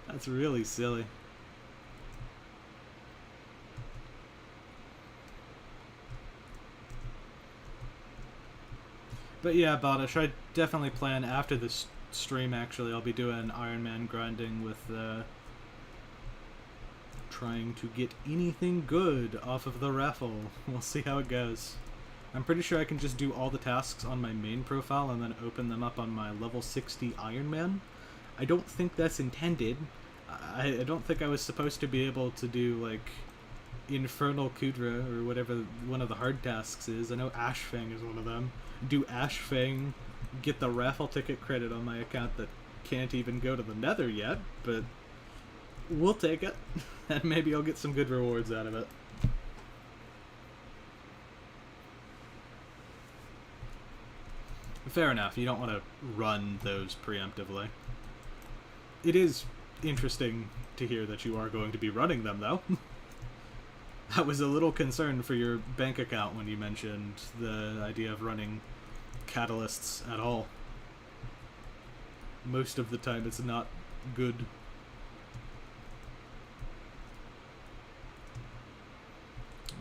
Speaker 1: That's really silly. But yeah, Bodish, I definitely plan after this stream, actually, I'll be doing Iron Man grinding with trying to get anything good off of the raffle. We'll see how it goes. I'm pretty sure I can just do all the tasks on my main profile and then open them up on my level 60 Iron Man. I don't think that's intended. I don't think I was supposed to be able to do, like, Infernal Kudra or whatever one of the hard tasks is. I know Ashfang is one of them. Do Ashfang, get the raffle ticket credit on my account that can't even go to the Nether yet, but we'll take it, and maybe I'll get some good rewards out of it. Fair enough, you don't want to run those preemptively. It is interesting to hear that you are going to be running them, though. I was a little concerned for your bank account when you mentioned the idea of running catalysts at all. Most of the time it's not good.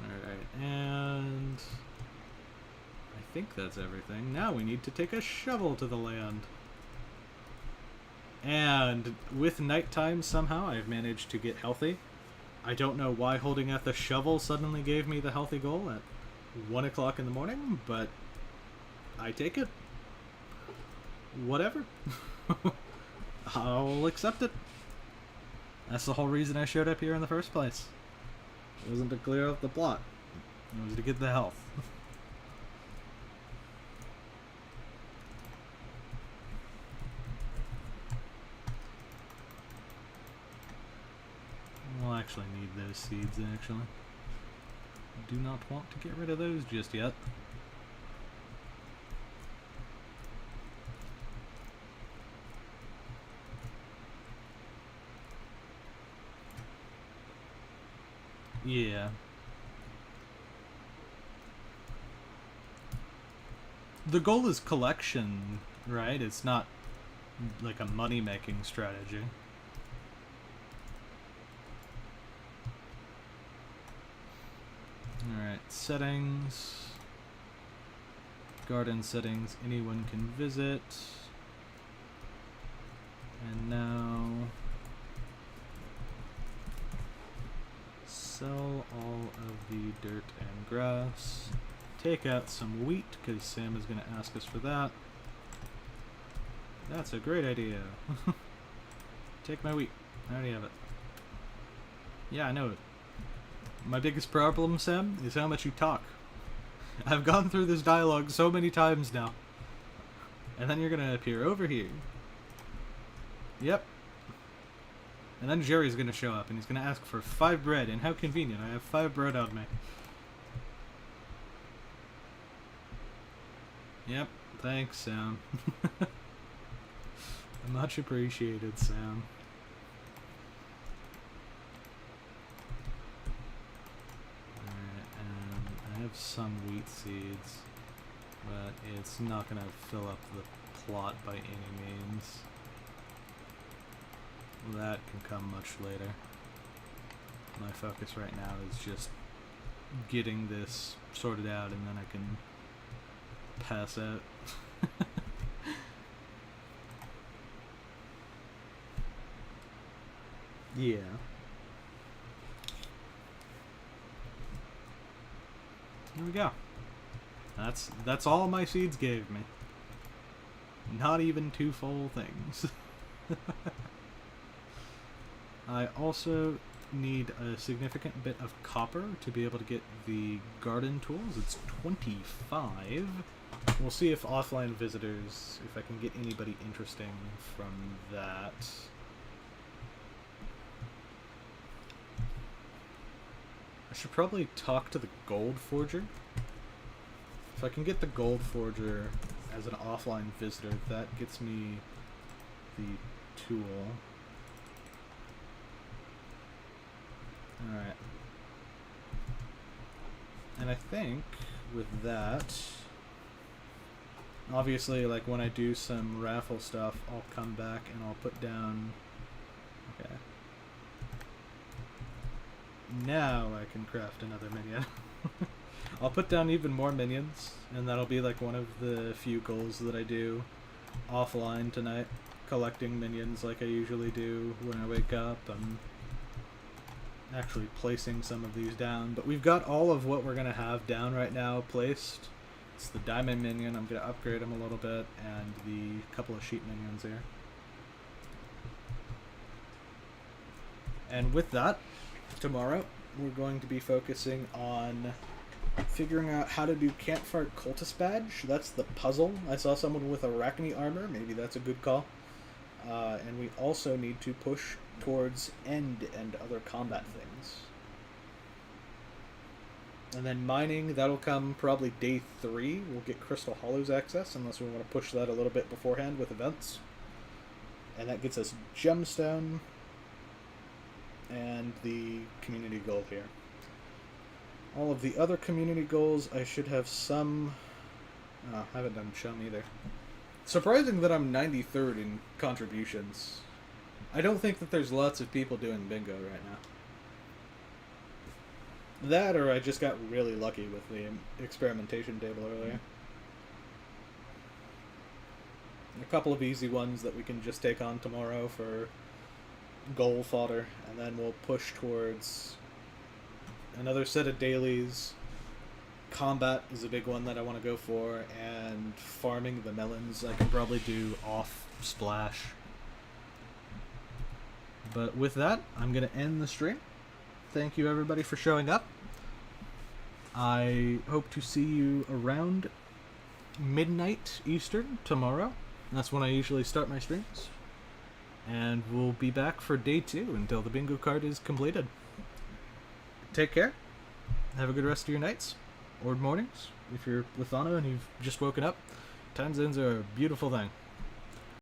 Speaker 1: Alright, and I think that's everything. Now we need to take a shovel to the land. And with nighttime somehow I've managed to get healthy. I don't know why holding out the shovel suddenly gave me the healthy goal at 1 o'clock in the morning, but I take it. Whatever. I'll accept it. That's the whole reason I showed up here in the first place. It wasn't to clear up the plot. It was to get the health. We'll actually need those seeds, actually. Do not want to get rid of those just yet. Yeah. The goal is collection, right? It's not like a money-making strategy. Alright, settings. Garden settings, anyone can visit. And now sell all of the dirt and grass. Take out some wheat, because Sam is going to ask us for that. That's a great idea. Take my wheat. I already have it. Yeah, I know it. My biggest problem, Sam, is how much you talk. I've gone through this dialogue so many times now. And then you're going to appear over here. Yep. And then Jerry's going to show up, and he's going to ask for 5 bread, and how convenient, I have 5 bread on me. Yep, thanks, Sam. Much appreciated, Sam. Alright, and I have some wheat seeds, but it's not going to fill up the plot by any means. That can come much later. My focus right now is just getting this sorted out, and then I can pass out. Yeah. Here we go. That's all my seeds gave me. Not even 2 full things. I also need a significant bit of copper to be able to get the garden tools. It's 25. We'll see if offline visitors, if I can get anybody interesting from that. I should probably talk to the gold forger. If I can get the gold forger as an offline visitor, that gets me the tool. Alright. And I think with that, obviously, like when I do some raffle stuff, I'll come back and I'll put down... Okay. Now I can craft another minion. I'll put down even more minions, and that'll be like one of the few goals that I do offline tonight. Collecting minions like I usually do when I wake up. I'm actually placing some of these down, but we've got all of what we're going to have down right now placed. It's the diamond minion, I'm going to upgrade him a little bit, and the couple of sheep minions here. And with that, tomorrow we're going to be focusing on figuring out how to do Campfire Cultist Badge. That's the puzzle. I saw someone with Arachne armor, maybe that's a good call. And we also need to push towards End and other combat things. And then mining, that'll come probably day 3. We'll get Crystal Hollows access, unless we want to push that a little bit beforehand with events. And that gets us Gemstone and the community goal here. All of the other community goals, I should have some... Oh, I haven't done Chum either. Surprising that I'm 93rd in contributions. I don't think that there's lots of people doing bingo right now. That, or I just got really lucky with the experimentation table earlier. A couple of easy ones that we can just take on tomorrow for goal fodder, and then we'll push towards another set of dailies. Combat is a big one that I want to go for, and farming the melons I can probably do off Splash. But with that, I'm going to end the stream. Thank you everybody for showing up. I hope to see you around midnight Eastern tomorrow. That's when I usually start my streams. And we'll be back for day 2 until the bingo card is completed. Take care. Have a good rest of your nights. Or mornings, if you're Lithano and you've just woken up. Time zones are a beautiful thing.